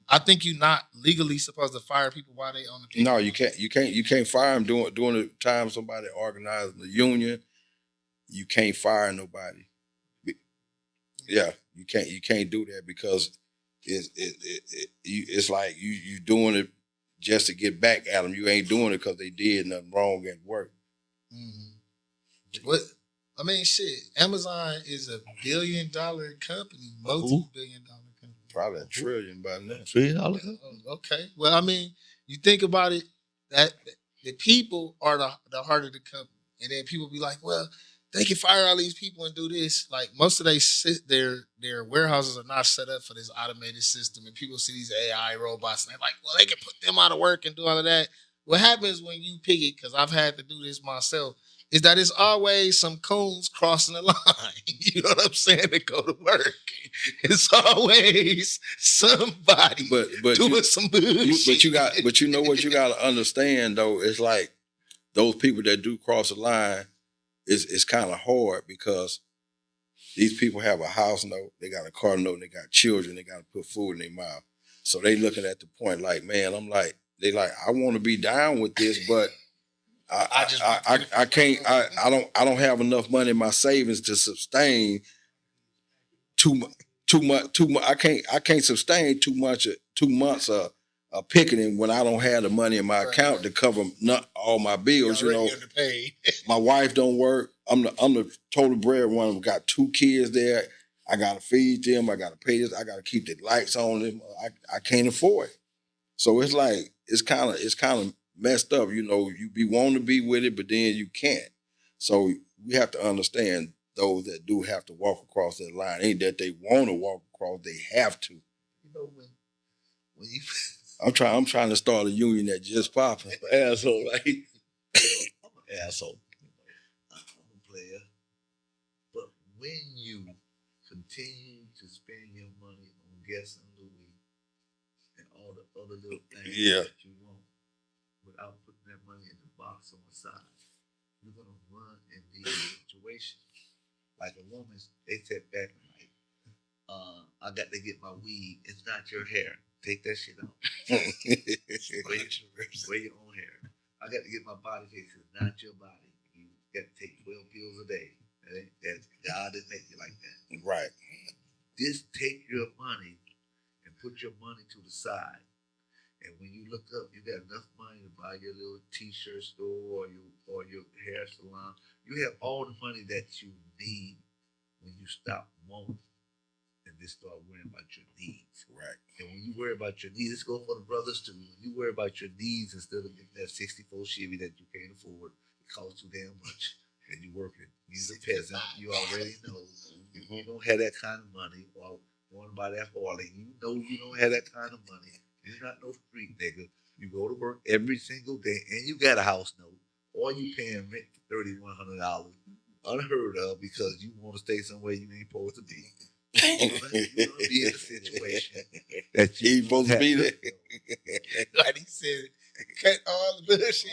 I think you're not legally supposed to fire people while they on the picket. No, you can't. You can't fire them during the time somebody organized the union. You can't fire nobody. Yeah, you can't do that because it's like you doing it just to get back at them. You ain't doing it because they did nothing wrong at work. Mm-hmm. What? I mean, shit. Amazon is $1 billion company, multi-billion-dollar company. Probably $1 trillion by now. $1 trillion? Okay. Well, I mean, you think about it. That The people are the heart of the company. And then people be like, well, they can fire all these people and do this. Like most of their warehouses are not set up for this automated system. And people see these AI robots and they're like, well, they can put them out of work and do all of that. What happens when you pick it, because I've had to do this myself, is that it's always some coons crossing the line. You know what I'm saying? To go to work. It's always somebody doing some bullshit. But you know what you got to understand though. It's like those people that do cross the line. It's kind of hard because these people have a house note, they got a car note, and they got children, they got to put food in their mouth. So they looking at the point like, man, I want to be down with this, but I can't. I don't have enough money in my savings to sustain too much. I can't sustain 2 months of picketing when I don't have the money in my account to cover all my bills. You know, my wife don't work. I'm the total breadwinner. Got 2 kids there. I gotta feed them. I gotta pay this. I gotta keep the lights on them. I can't afford it. So it's like it's kind of messed up. You know, you be wanting to be with it, but then you can't. So we have to understand those that do have to walk across that line. Ain't that they want to walk across? They have to. You know when you I'm trying to start a union that just popping. asshole, right? I'm an asshole. I'm a player. But when you continue to spend your money on gas and Louis and all the other little things that you want without putting that money in the box on the side, you're gonna run in these situations. Like a woman, they sit back and like, I got to get my weed. It's not your hair. Take that shit out. Wear your own hair. I got to get my body fixed. It's not your body. You got to take 12 pills a day. That God didn't make you like that. Right. Just take your money and put your money to the side. And when you look up, you got enough money to buy your little t-shirt store or your hair salon. You have all the money that you need when you stop wanting and just start worrying about your needs. Right. And when you worry about your needs, it's going for the brothers too. When you worry about your needs instead of getting that 64 Chevy that you can't afford, it costs too damn much. And you're working. You're a peasant. You already know. You don't have that kind of money or going to buy that Harley. You know you don't have that kind of money. You're not no street nigga. You go to work every single day and you got a house note or you paying rent for $3,100. Unheard of because you want to stay somewhere you ain't supposed to be. You're going to be in a situation that you ain't supposed to be there. Like he said, cut all the bullshit.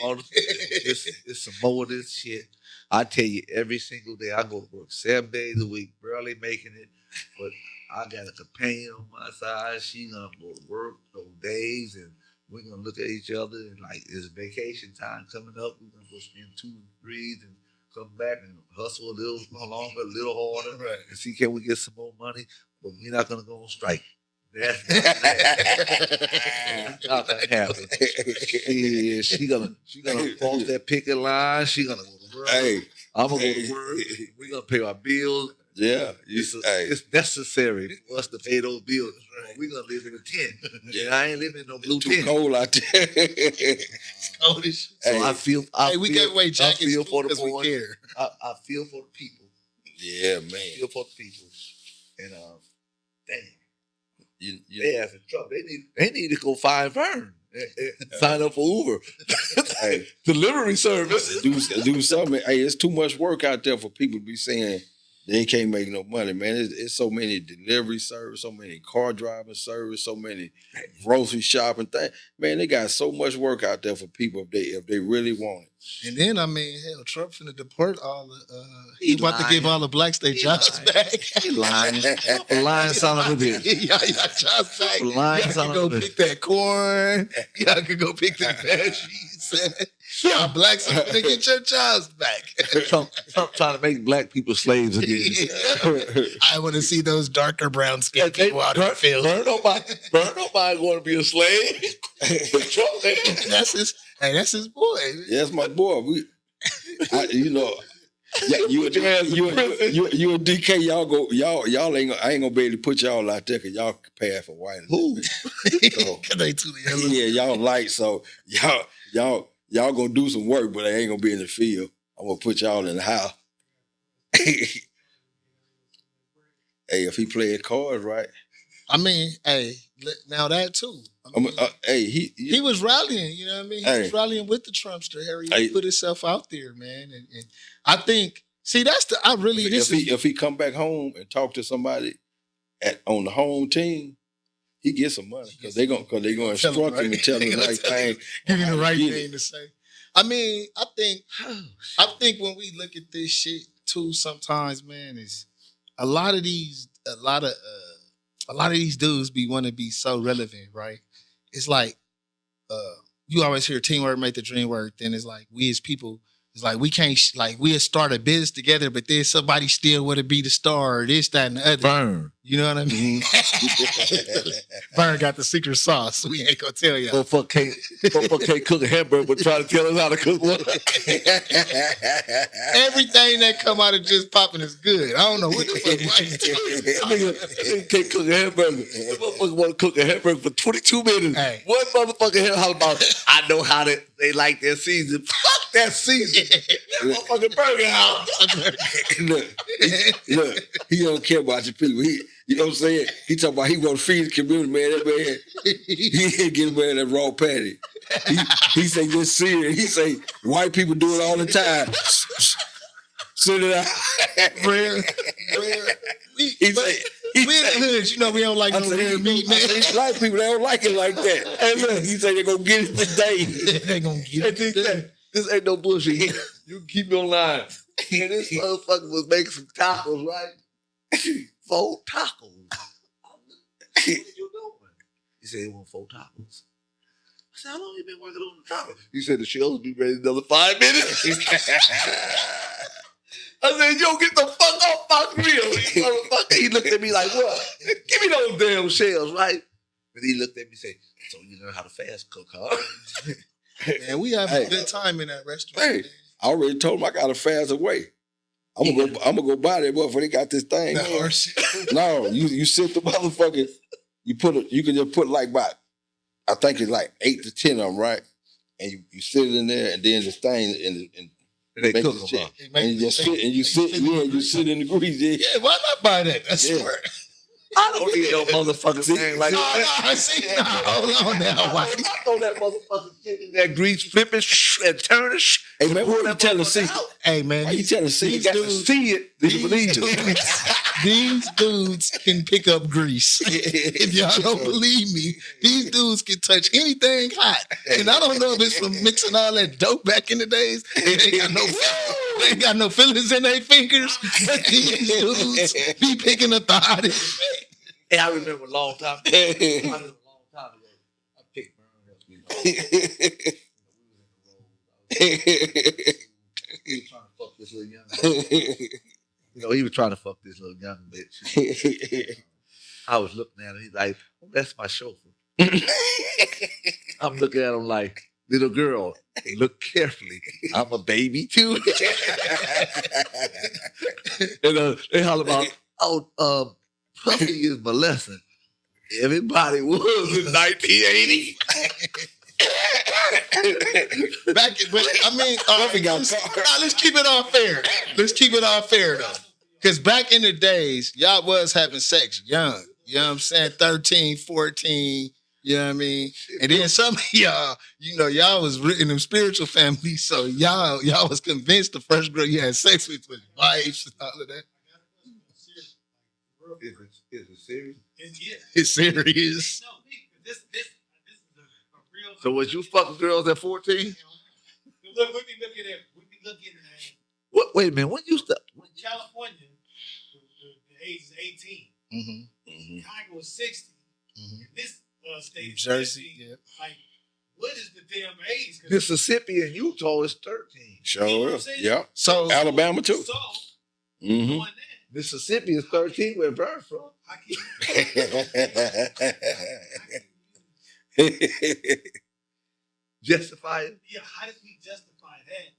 It's some more of this shit. I tell you, every single day I go to work 7 days a week, barely making it, but I got a companion on my side. She gonna go to work those days, and we're gonna look at each other and like it's vacation time coming up. We're gonna go spend 2 and 3 and come back and hustle a little longer, a little harder, Right. and see can we get some more money. But we're not gonna go on strike. That's not gonna happen. She gonna cross that picket line. She gonna go to work. Hey, I'm gonna go to work. We're gonna pay our bills. Yeah, it's necessary for us to pay those bills. We're gonna live in a tent. Yeah, I ain't living in no blue too tent. cold out there. It's cold as shit. So I feel. We gave away jackets I feel for the we boys. care. I feel for the people. Yeah, man. I feel for the people. And damn. They have in trouble. They need to go find Vern. Sign up for Uber. Hey, delivery service. Do something. Hey, it's too much work out there for people to be saying they can't make no money, man. It's so many delivery service, so many car driving service, so many grocery shopping things. Man, they got so much work out there for people if they really want it. And then I mean, hell, Trump finna deport all the. He about to give all the blacks their jobs back. He lying. Lying son of a bitch. Y'all jobs back. Lying y'all son can of go a bitch. pick that corn. Y'all can go pick the veggies. Y'all blacks are gonna get your jobs back. Trump trying to make black people slaves again. I want to see those darker brown skin people out in the field. Burn nobody going to be a slave. Trump, that's his boy. Yeah, that's my boy. You and DK, y'all I ain't gonna be able to put y'all out there because y'all pass for white. Who? Cause they too yellow. Yeah, y'all light, so y'all y'all gonna do some work, but I ain't gonna be in the field. I'm gonna put y'all in the house. Hey, if he playing cards right, I mean, hey, now that too. I mean, hey, he was rallying. You know what I mean? He was rallying with the Trumpster. Harry put himself out there, man, and I think. See, that's the. I really. If he come back home and talk to somebody on the home team, he gets some money because they gonna instruct him and tell him the right thing, give him the right thing to say. I mean, I think when we look at this shit too, sometimes, man, is a lot of these dudes want to be so relevant, right? It's like you always hear teamwork make the dream work. Then it's like we as people, it's like we can't we'll start a business together, but then somebody still want to be the star or this, that, and the other. Burn. You know what I mean? Burn got the secret sauce. We ain't gonna tell you. Motherfucker can't cook a hamburger, but try to tell us how to cook one. Everything that come out of just popping is good. I don't know what the fuck. Nigga can't cook a hamburger. Motherfucker want to cook a hamburger for 22 minutes. Hey. One motherfucker here holler about, I know how they like their season. Fuck that season. That motherfucking burger house. Look, he don't care about your people. You know what I'm saying? He talking about he want to feed the community, man. That man, he ain't get away that raw patty. He say just see it. He say white people do it all the time. Sit it out. Rare. He say we in the hood, you know we don't like no rare meat, man. Black people, they don't like it like that. And look, he say they gonna get it today. They gonna get it today. This ain't no bullshit. You can keep me online. And this motherfucker was making some tacos, right? 4 tacos. What are you doing? He said he want 4 tacos. I said, how long you been working on the tacos? He said the shells will be ready in another 5 minutes. I said, yo, get the fuck off my grill, you motherfucker. He looked at me like, what? Give me those damn shells, right? And he looked at me and said, so you know how to fast cook, huh? Man, we have a good time in that restaurant. Hey, I already told him I got a fast away. I'm gonna go buy that motherfucker. They got this thing. No, you sit the motherfucker. You can just put like about, I think it's like 8 to 10 of them, right? And you sit it in there, and then this thing and they make cook the them shit. up. And you sit you sit in the grease. Yeah, why not buy that? That's smart. I don't need no motherfucking thing like that. Hold on now, I throw that motherfucking shit in that grease, flip it, and turn it. Hey man, what you telling secret? Hey man, Why you telling secret? You got to see it, then you believe it. These dudes can pick up grease. If y'all don't believe me, these dudes can touch anything hot. And I don't know if it's from mixing all that dope back in the days. They ain't got no feelings in their fingers. But these dudes be picking up the hottest shit. Hey, I remember a long time ago. I picked Burn up. He was trying to fuck this little young bitch. He was trying to fuck this little young bitch. I was looking at him. He's like, oh, that's my chauffeur. I'm looking at him like, little girl, look carefully. I'm a baby too. And they holler about, Puffy is molesting. Everybody was in 1980. Let's keep it all fair. Let's keep it all fair though. Because back in the days, y'all was having sex young. You know what I'm saying? 13, 14. You know what I mean? And then some of y'all, y'all was in them spiritual families, so y'all was convinced the first girl you had sex with was wives and all of that. Is it serious? It's serious. No, this is a real. So was you fucking girls at 14? Look, we be looking at. What? Wait a minute. When you start? In California, the age is 18. Mm-hmm. Chicago was 60. Mm-hmm. In this state, New Jersey, 50. Like, what is the damn age? Mississippi and Utah is 13. Sure is. Yeah. So Alabama too. So, Mm-hmm. Mississippi is 13. Where Burn from? Justify it. Yeah, how did we justify that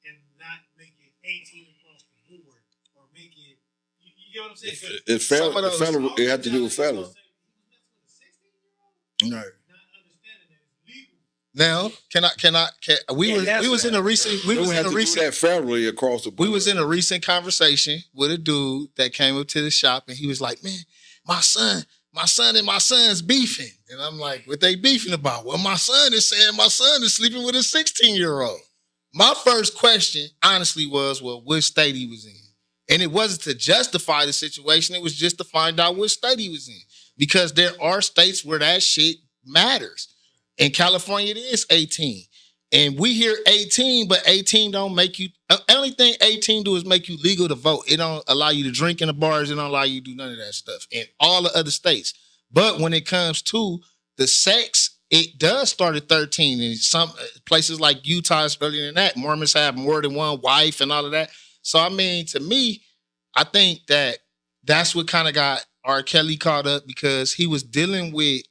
and not make it 18 across the board or make it? You get what I'm saying? It's federal. It had to do with federal. right. Not understanding that it's legal Now, we was in a recent We have to do that federally across the board. We was in a recent conversation with a dude that came up to the shop and he was like, "Man, my son and my son's beefing." And I'm like, "What they beefing about?" "Well, my son is saying my son is sleeping with a 16-year-old. My first question, honestly, was, well, which state he was in. And it wasn't to justify the situation. It was just to find out which state he was in. Because there are states where that shit matters. In California, it is 18. And we hear 18, but 18 don't make you, only thing 18 do is make you legal to vote. It don't allow you to drink in the bars. It don't allow you to do none of that stuff in all the other states. But when it comes to the sex, it does start at 13. And some places like Utah is earlier than that. Mormons have more than one wife and all of that. So, I mean, to me, I think that that's what kind of got R. Kelly caught up because he was dealing with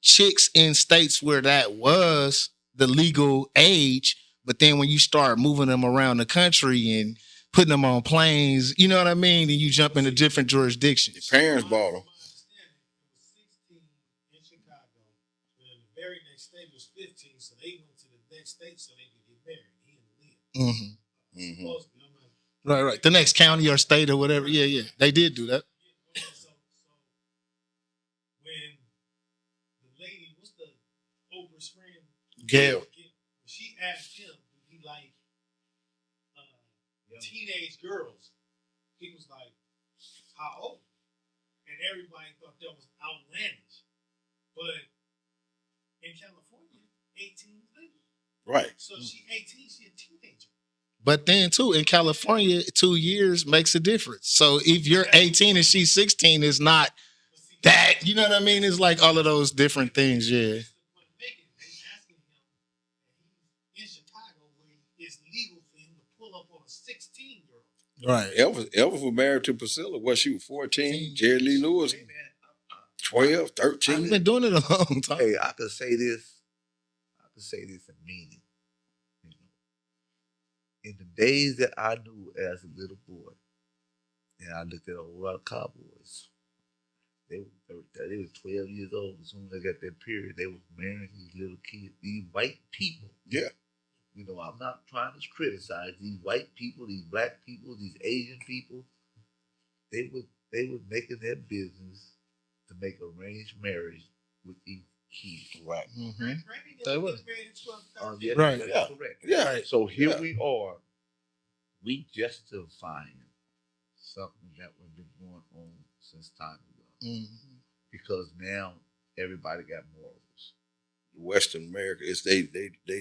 chicks in states where that was the legal age. But then when you start moving them around the country and putting them on planes, you know what I mean? And you jump into different jurisdictions. Your parents bought them. Very next state was 15, so they went to the next state so they could get married. He and Leah. Right. The next county or state or whatever. Yeah. They did do that. So when the lady, what's the Oprah's friend? Gail. When she asked him, would he like teenage girls? He was like, how old? And everybody thought that was outlandish. But in California, 18 is legal. Right. So she 18, she a teenager. But then, too, in California, 2 years makes a difference. So if you're 18 and she's 16, it's not that, you know what I mean? It's like all of those different things, yeah. In Chicago, where it's legal for him to pull up on a 16-year-old. Right. Elvis was married to Priscilla. What, she was 14? Jerry Lee Lewis, 12, 13. I've been doing it a long time. Hey, I could say this and mean it. In the days that I knew as a little boy, and I looked at a whole lot of cowboys, they were 12 years old. As soon as they got that period, they were marrying these little kids, these white people. Yeah. You know, I'm not trying to criticize these white people, these black people, these Asian people. They were making their business to make arranged marriage with these kids. Right. Mm-hmm. They were. Yeah, Right. That's correct. Yeah. So here we are. We justifying something that was been going on since time ago. Mm-hmm. Because now everybody got morals. Western America, it's they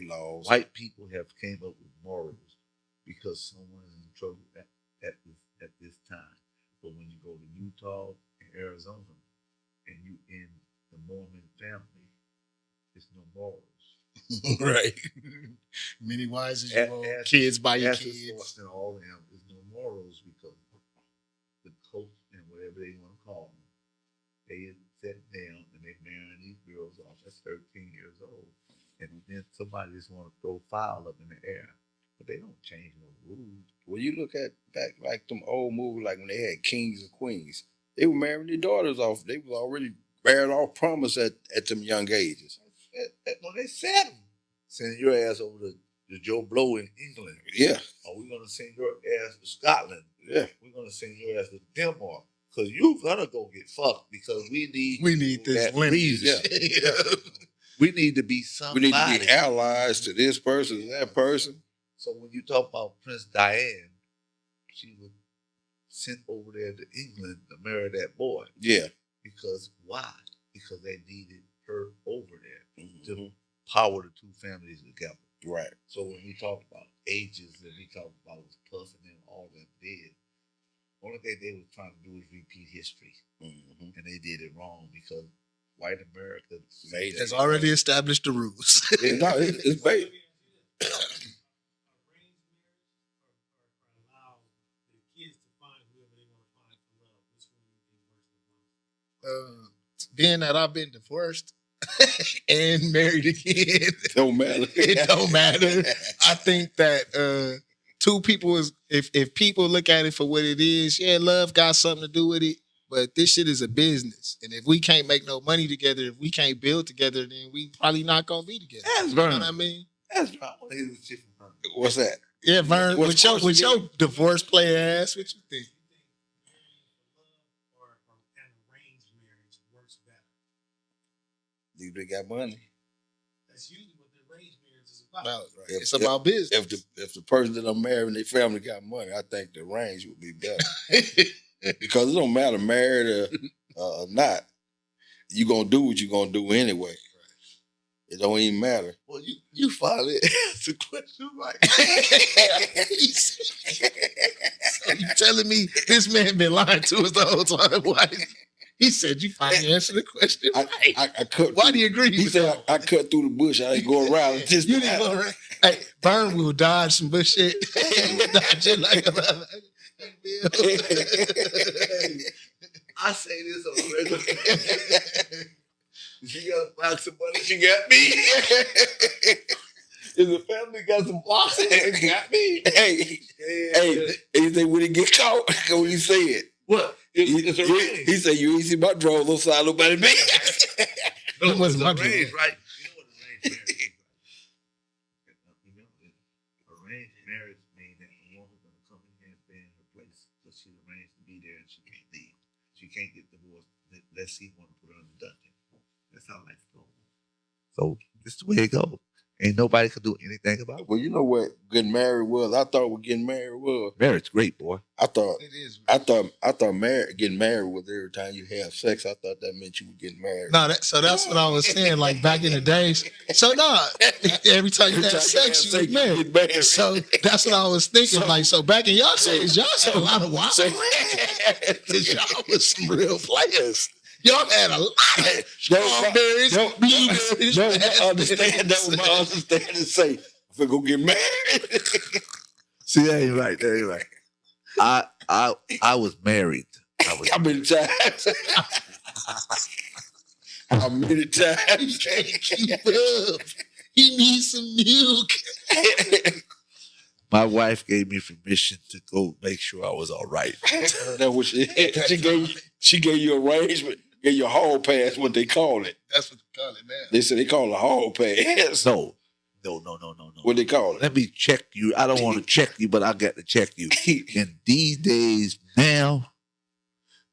laws. White people have came up with morals because someone is in trouble at this time. But when you go to Utah and Arizona and you in the Mormon family, it's no morals. Right. Many wives as you want, kids by your kids. And all of them, there's no morals because the coach and whatever they want to call them, they sit down and they marrying these girls off at 13 years old. And then somebody just want to throw file up in the air. But they don't change no rules. When you look at back like them old movies, like when they had kings and queens, they were marrying their daughters off. They was already married off promise at them young ages. When they said them, send your ass over to Joe Blow in England. Yeah. Or we're going to send your ass to Scotland. Yeah. We're going to send your ass to Denmark. Because you're going to go get fucked because we need this lineage. Yeah. We need to be somebody. We need to be allies to this person and that person. So when you talk about Prince Diane, she was sent over there to England to marry that boy. Yeah. Because why? Because they needed her over there Mm-hmm. to power the two families together. Right. So when we talk about ages and we talk about Puff and them, all them did, only thing they were trying to do is repeat history. Mm-hmm. And they did it wrong because white America has already established the rules. It's bait. Being that I've been divorced and married again, Don't matter. It don't matter. I think that two people is if people look at it for what it is, yeah, love got something to do with it. But this shit is a business. And if we can't make no money together, if we can't build together, then we probably not gonna be together. That's You know Vern. what I mean? That's right. I want to hear this shit from Vern. What's that? Yeah, Vern, What's with your divorce player ass, what you think? Or an arranged marriage works better. They got money. That's usually what the arranged marriage is about. Well, If- it's about business. If the person that I'm marrying and their family got money, I think the range would be better. Because it don't matter married or not. You gonna do what you gonna do anyway. It don't even matter. Well, you finally asked the question right. So you telling me this man been lying to us the whole time? Why? He said you finally answered the question right. I cut. Why do you agree? He with said that? I cut through the bush. I didn't go around. It just You didn't go around. Hey, Vern will dodge some bullshit. Dodge it like a motherfucker. I say this on the regular. She got a box of money, she got me. If the family got some box of money, they got me. Hey, anything when he get caught, what he said. What? It's arranged. He said, you ain't see my drawers on side nobody me. It wasn't my It's arranged, dream. right? You know what arranged marriage is, right? Arranged marriage means that the woman's going to come in here and stay in her place because she's arranged to be there and she can't leave. She can't get divorced unless he want to put her in the dungeon. That's how life goes. So this is the way it goes. Ain't nobody can do anything about it. Well, you know what getting married was? I thought what getting married was. Marriage, great boy. I thought It is. getting married was every time you have sex. I thought that meant you were getting married. No, so that's what I was saying. Like back in the days. So no, every time you have sex, you was married. get married. So that's what I was thinking. So- like, so back in y'all days, y'all had a lot of wild So- because y'all was some real players. Y'all had a lot of Don't- strawberries, don't- blueberries. Don't understand. That was my understanding. Say, if I go get married. See, that ain't right. That ain't right. I was married. How many times? How many He times? can't keep up. He needs some milk. My wife gave me permission to go make sure I was all right. That was she gave you arrangement, gave you a hall pass, what they call it. That's what they call it now. They said they call it a hall pass. No. What they call it? Let me check you. I don't want to check you, but I got to check you. In these days now,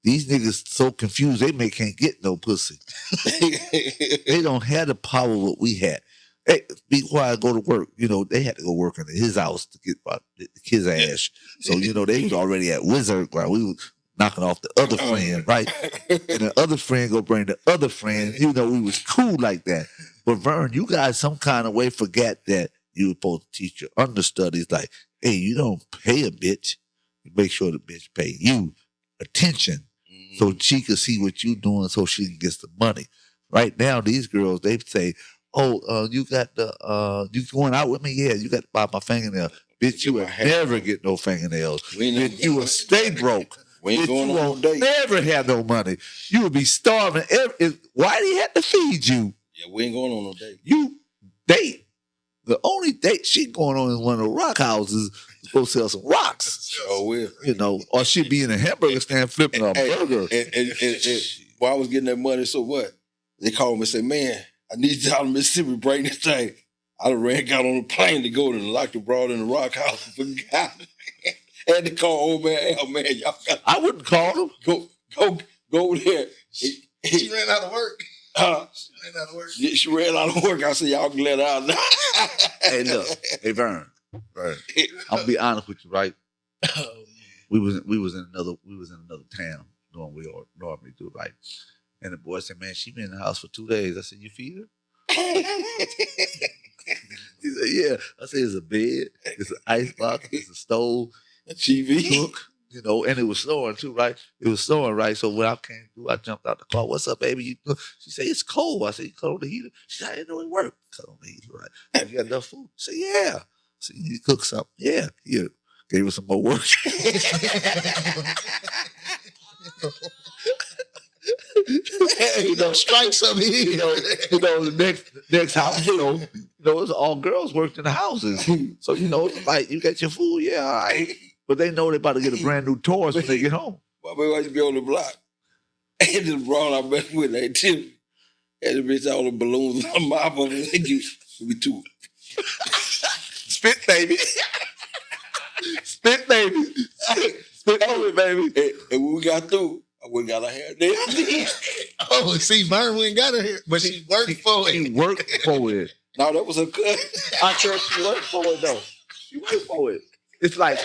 these niggas so confused they can't get no pussy. They don't have the power what we had. Hey, be quiet, go to work. You know, they had to go work in his house to get the kid's ass. So, you know, they was already at Wizard while we was knocking off the other friend, right? And the other friend go bring the other friend. You know, we was cool like that. But Vern, you guys some kind of way forget that you were supposed to teach your understudies like, hey, you don't pay a bitch. You make sure the bitch pay you attention so she can see what you doing so she can get the money. Right now, these girls, they say, oh, you got you going out with me? Yeah, you got to buy my fingernail. Bitch, you will never get no fingernails. Bitch, you will stay broke. We ain't Bitch, going you on no won't date. never have no money. You will be starving. Why do you have to feed you? Yeah, we ain't going on no date. You date. The only date she going on is one of the rock houses to go sell some rocks. Sure will. You know, or she be in a hamburger stand flipping a burger. And while I was getting that money, so what? They called me and said, man, I need y'all to Mississippi bring this thing. I done got on a plane to go to the locked abroad in the rock house and forgot. Had to call old man Al, man, y'all got I wouldn't call him. go over there. She ran out of work. She ran out of work. She ran out of work. I said, y'all can let her out now. Hey, look. Hey, Vern. I'm gonna be honest with you, right? Oh, We was in another town doing what we normally do, right? And the boy said, man, she been in the house for 2 days. I said, you feed her? He said, yeah. I said, it's a bed, it's an ice box, it's a stove, TV. cook, you know, and it was snowing too, right? It was snowing, right? So when I came through, I jumped out the car. What's up, baby? She said, it's cold. I said, you cut on the heater? She said, I didn't know it worked. Cut on the heater, right? Have you got enough food? I said, yeah. I said, you need to cook something? Yeah. Here. Gave her some more work. You know, strike some here. You know, the next house, it's all girls worked in the houses. So, it's like, you got your food? Yeah, all right. But they know they about to get a brand new Taurus when they get home. Why you be on the block? And just brought our best with that tip. And the bitch all the balloons on my mouth of it. You be too. Spit, baby. Spit, baby. Spit over it, baby. And when we got through, I went and got her hair down. Oh, see, Vern went and got her here, but she worked for it. She worked for it. No, that was her cut. I said she worked for it, though. She worked for it. It's like,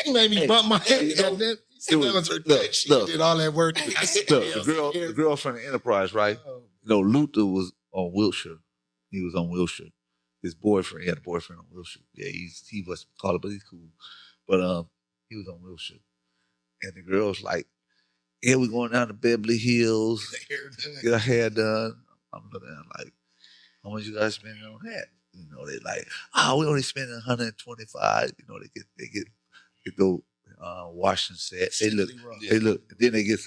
She made me bump my head. you know, That was- was her look, cut. She look. did all that work. look, the girl from the Enterprise, right? Oh, You know, Luther was on Wilshire. He was on Wilshire. His boyfriend, he had a boyfriend on Wilshire. Yeah, he was called, but he's cool. But he was on Wilshire. And the girl's like, yeah, we're going down to Beverly Hills, get our hair done. I'm looking at like, how much you guys spending on that? You know, they like, we only spending 125. You know, they go wash and set. They look, then they get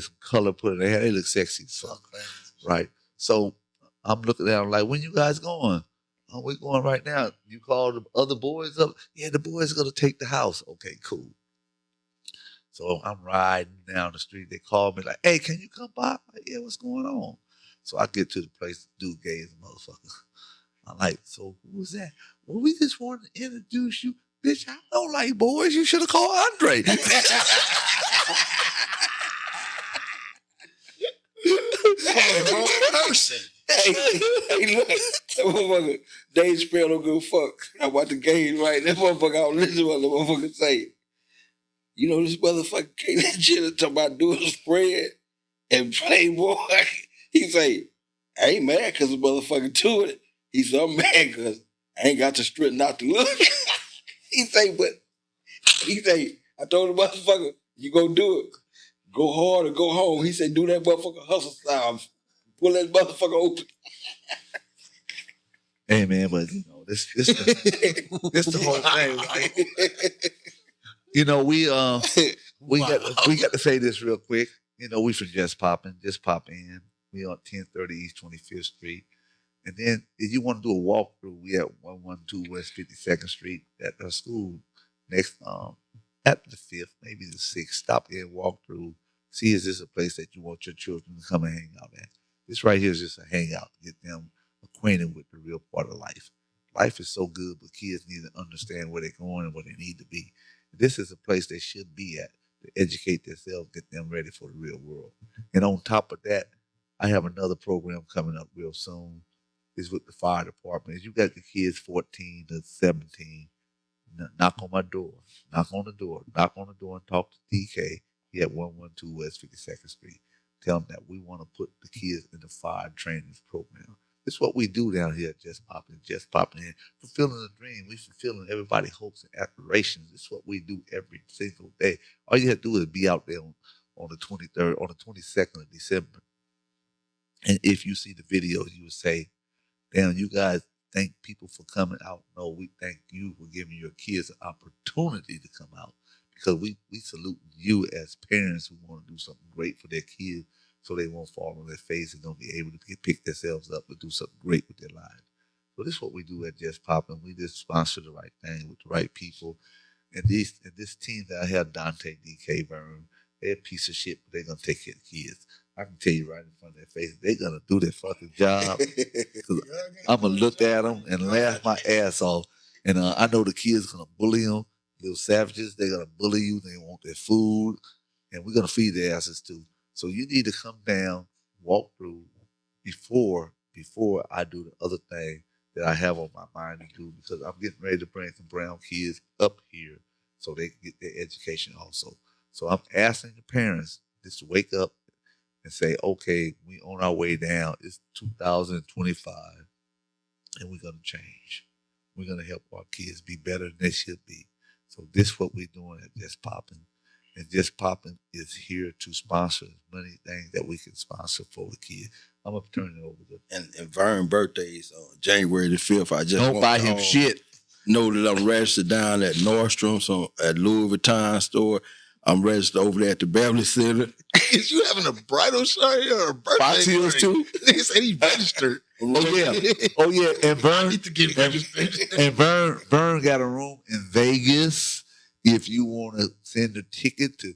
some color put in their hair. They look sexy as fuck. Right. So I'm looking at them like, when you guys going? Oh, we're going right now. You call the other boys up? Yeah, the boys gonna take the house. Okay, cool. So I'm riding down the street. They call me like, hey, can you come by? I'm like, yeah, what's going on? So I get to the place, the dude gay as a motherfucker. I'm like, so who was that? Well, we just wanted to introduce you. Bitch, I don't like boys. You should have called Andre. wrong person. Hey, look, that motherfucker, Dave Chappelle don't give a fuck about the game, right? That motherfucker, I don't listen to what the motherfucker say. You know, this motherfucker came that shit talking about doing a spread and Playboy. He say, I ain't mad because the motherfucker doing it. He said, I'm mad because I ain't got the strength not to look. He say, I told the motherfucker, you go do it. Go hard or go home. He said, do that motherfucker hustle style. Pull that motherfucker open. Hey man, but you know, this the whole thing, right? You know, we got to say this real quick. You know, we from Just Poppin', just pop in. We on 1030 East 25th Street. And then if you want to do a walkthrough, we at 112 West 52nd Street at our school next at the 5th, maybe the 6th. Stop in, walk through, see is this a place that you want your children to come and hang out at. This right here is just a hangout to get them acquainted with the real part of life. Life is so good, but kids need to understand where they're going and where they need to be. This is a place they should be at to educate themselves, get them ready for the real world. And on top of that, I have another program coming up real soon. It's with the fire department. You got the kids 14 to 17. Knock on my door. Knock on the door. Knock on the door and talk to DK. He at 112 West 52nd Street. Tell them that we want to put the kids in the fire training program. This is what we do down here at Just Popping in. Fulfilling a dream. We fulfilling everybody's hopes and aspirations. This is what we do every single day. All you have to do is be out there on the 23rd, on the 22nd of December. And if you see the videos, you would say, damn, you guys thank people for coming out. No, we thank you for giving your kids an opportunity to come out, because we salute you as parents who want to do something great for their kids so they won't fall on their face and don't be able to pick themselves up and do something great with their lives. So this is what we do at Just Poppin'. We just sponsor the right thing with the right people. And this team that I have, Dante, DK, Vern, they're a piece of shit, but they're going to take care of the kids. I can tell you right in front of their face, they're going to do their fucking job. I'm going to look at them and laugh my ass off. And I know the kids going to bully them. Little savages, they're going to bully you. They want their food. And we're going to feed their asses too. So you need to come down, walk through before I do the other thing that I have on my mind to do, because I'm getting ready to bring some brown kids up here so they can get their education also. So I'm asking the parents just to wake up and say, okay, we on our way down. It's 2025, and we're going to change. We're going to help our kids be better than they should be. So this is what we're doing at Just Poppin'. And Just Poppin' is here to sponsor as many things that we can sponsor for the kids. I'm going to turn it over to And Vern's birthday is on January the 5th. I just don't buy him shit. Know that I'm registered down at Nordstrom's at Louis Vuitton store. I'm registered over there at the Beverly Center. Is you having a bridal shower or a birthday? Fox Hills too? They said he registered. Oh yeah. And I need to get registered. And Vern got a room in Vegas. If you want to send a ticket to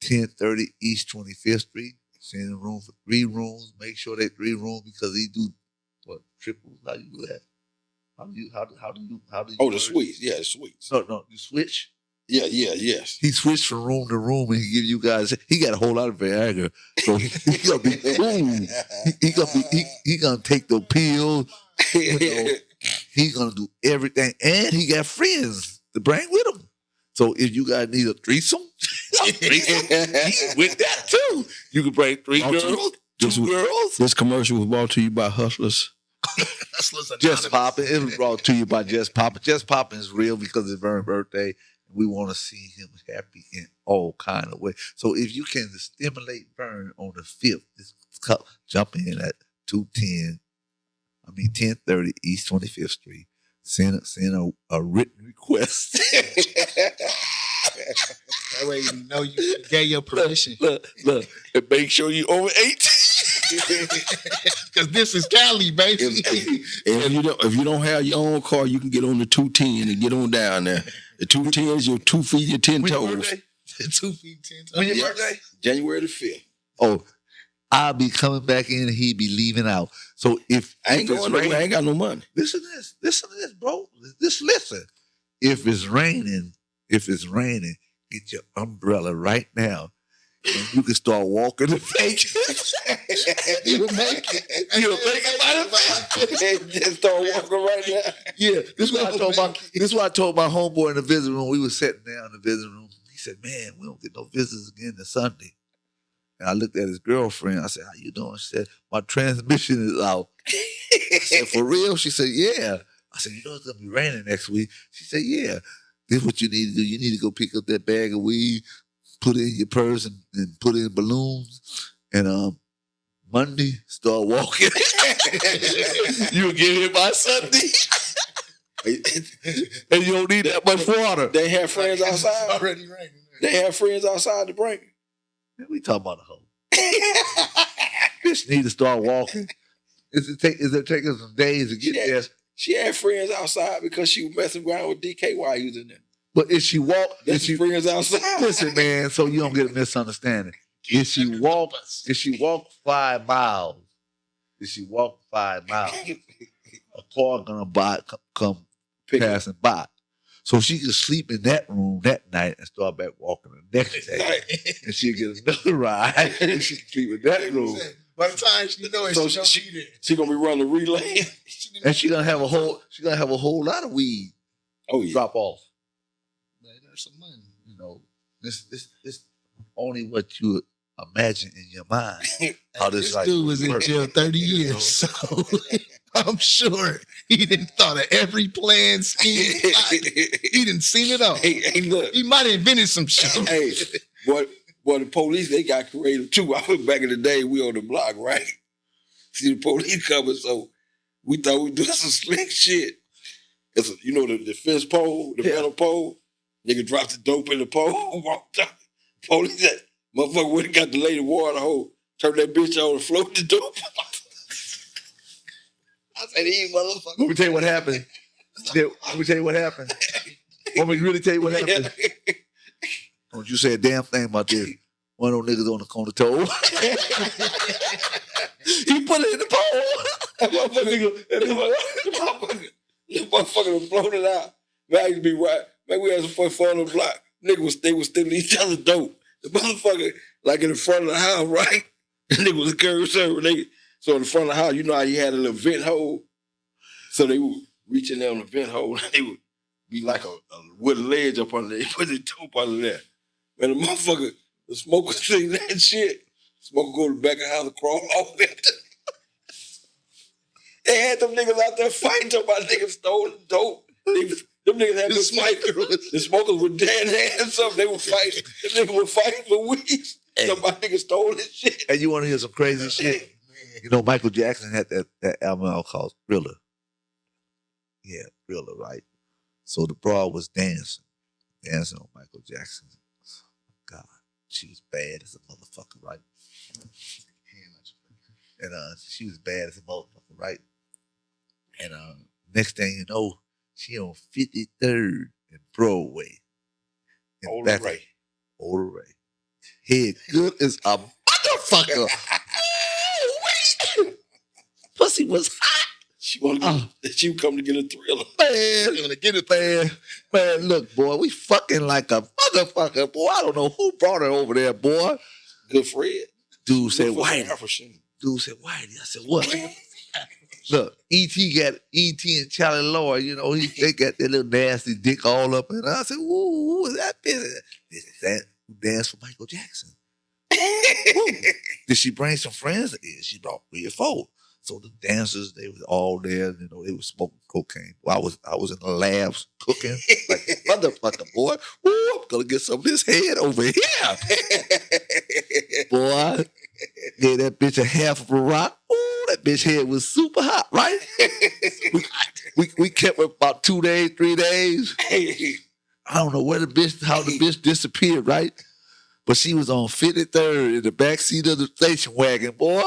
1030 East 25th Street, Send a room for 3 rooms. Make sure they 3 rooms because he do what triples. How you do that? How do you? Oh, the suites. Yeah, the suites. No, you switch. Yeah, yes. He switched from room to room and he give you guys. He got a whole lot of Viagra, so he gonna be ooh. He gonna take the pills. You know, he gonna do everything, and he got friends to bring with him. So if you guys need a threesome, he's with that too. You can bring 3 girls, 2 girls. This commercial was brought to you by Hustlers. Just Poppin'. It was brought to you by Just Poppin'. Just Poppin' is real because it's Vern's birthday. We want to see him happy in all kind of ways. So if you can stimulate Vern on the 5th, jump in at 1030 East 25th Street. Send a written request. That way you know you gave your permission. Look, and make sure you over 18. Because this is Cali, baby. If you don't have your own car, you can get on the 210 and get on down there. The 210 is your 2 feet, your 10 toes. 2 feet, 10 toes. When your birthday? January the 5th. Oh, I'll be coming back in and he be leaving out. So if I ain't going nowhere. I ain't got no money. Listen to this, bro. Just listen. If it's raining, get your umbrella right now. And you can start walking the face. You'll make it. You'll make it by the face. Just start walking right now. Yeah, this is what I told my homeboy in the visiting room. We were sitting down in the visiting room. He said, "Man, we don't get no visitors again this Sunday." And I looked at his girlfriend. I said, "How you doing?" She said, "My transmission is out." I said, "For real?" She said, "Yeah." I said, "You know it's gonna be raining next week." She said, "Yeah." This is what you need to do. You need to go pick up that bag of weed, put it in your purse, and put it in balloons. And Monday, start walking. You'll get here by Sunday. And you don't need that much water. They have friends outside. It's already raining. They have friends outside to bring. Man, we talking about a hoe. Bitch need to start walking. Is it taking some days to get there? She had friends outside because she was messing around with DK while he was in there. But if she walk, That's friends outside. listen, man, so you don't get a misunderstanding. If she walk 5 miles, a car gonna come passing by. So she could sleep in that room that night and start back walking the next day. And she'll get another ride and she can sleep in that room. By the time she know it, So she gonna be there. She gonna be running a relay. And she gonna have a whole lot of weed drop off. There's some money. You know, this only what you imagine in your mind. How this dude was in jail 30 years, so I'm sure he didn't thought of every plan, scheme. He didn't seen it all. Hey, look. He might have invented some shit. Hey, boy, the police, they got creative too. I was back in the day, we on the block, right? See the police coming, so we thought we doing some slick shit. It's the fence pole, the metal pole. Nigga dropped the dope in the pole, walked out. Police said, motherfucker went and got the lady water hole, turned that bitch on and floated the dope. I said, these motherfuckers. Let me tell you what happened. Want me to really tell you what happened? Don't you say a damn thing about this. One of those niggas on the corner toe. He put it in the pole. That motherfucker was floated out. Man, I used to be right. Man, we had some fun on the block. Niggas, they was stealing each other dope. The motherfucker, like in the front of the house, right? The nigga was a curb server. So in the front of the house, you know how you had a little vent hole? So they would reach in there on the vent hole, and they would be like a wooden ledge up under there. They put the dope under there. Man, the smoker seen that shit. Smoker go to the back of the house and crawl off it. They had them niggas out there fighting, talking about niggas stole the dope. Them niggas had this fight. The smokers were dead hands up. They were fighting. The niggas were fighting for weeks. Somebody niggas stole this shit. And you want to hear some crazy shit? You know, Michael Jackson had that album out called Thriller. Yeah, Thriller, right? So the broad was dancing on Michael Jackson. God, she was bad as a motherfucker, right? And she was bad as a motherfucker, right? And next thing you know, she on 53rd and Broadway. Old Ray. Head good as a motherfucker. motherfucker. Pussy was hot. She wanted to she would come to get a thriller. Man, look, boy, we fucking like a motherfucker, boy. I don't know who brought her over there, boy. Good Fred. Dude said, Whitey. Dude said, Whitey. I said, what? Look, E.T. and Charlie Lloyd, you know, they got their little nasty dick all up. And I said, who is that bitch? That dance for Michael Jackson. Did she bring some friends? Yeah, she brought 3 or 4. So the dancers, they was all there, you know, they was smoking cocaine. Well, I was in the labs cooking like motherfucker, boy. Woo, I'm gonna get some of this head over here. Boy, gave that bitch a half of a rock. Ooh, that bitch head was super hot, right? we kept it about 2 days, 3 days. I don't know how the bitch disappeared, right? But she was on 53rd in the backseat of the station wagon, boy.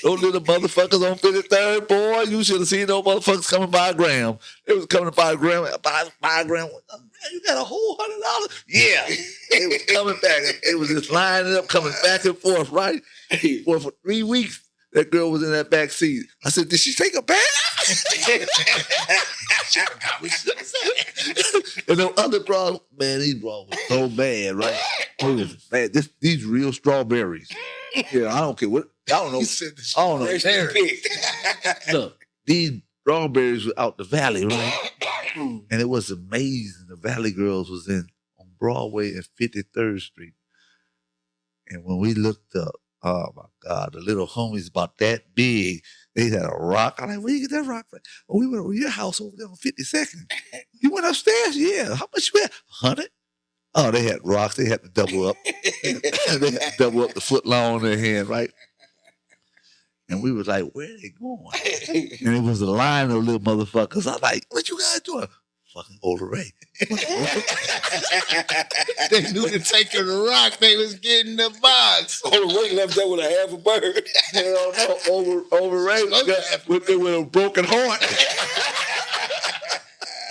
Those little motherfuckers on 53rd, boy. You should have seen those motherfuckers coming by a gram. They was coming to buy a gram. Buy a gram. Man, you got a whole $100? Yeah. They was coming back. They was just lining up, coming back and forth, right? Boy, for 3 weeks, that girl was in that back seat. I said, did she take a bath? And the other bras, man, these bras was so bad, right? Man, these real strawberries. Yeah, I don't care what. I don't know. I don't know. Look, these strawberries were out the valley, right? And it was amazing. The Valley Girls was on Broadway and 53rd Street. And when we looked up, oh my God, the little homies about that big. They had a rock. I'm like, where you get that rock from? Oh, we went over your house over there on 52nd. You went upstairs? Yeah. How much you had? 100? Oh, they had rocks. They had to double up. They had to double up the foot long on their hand, right? And we was like, where are they going? And it was a line of little motherfuckers. I'm like, what you guys doing? Fucking Old Ray. They knew to take her to rock. They was getting the box. Old Ray left there with a half a bird. Hell no, Old Ray with a broken heart.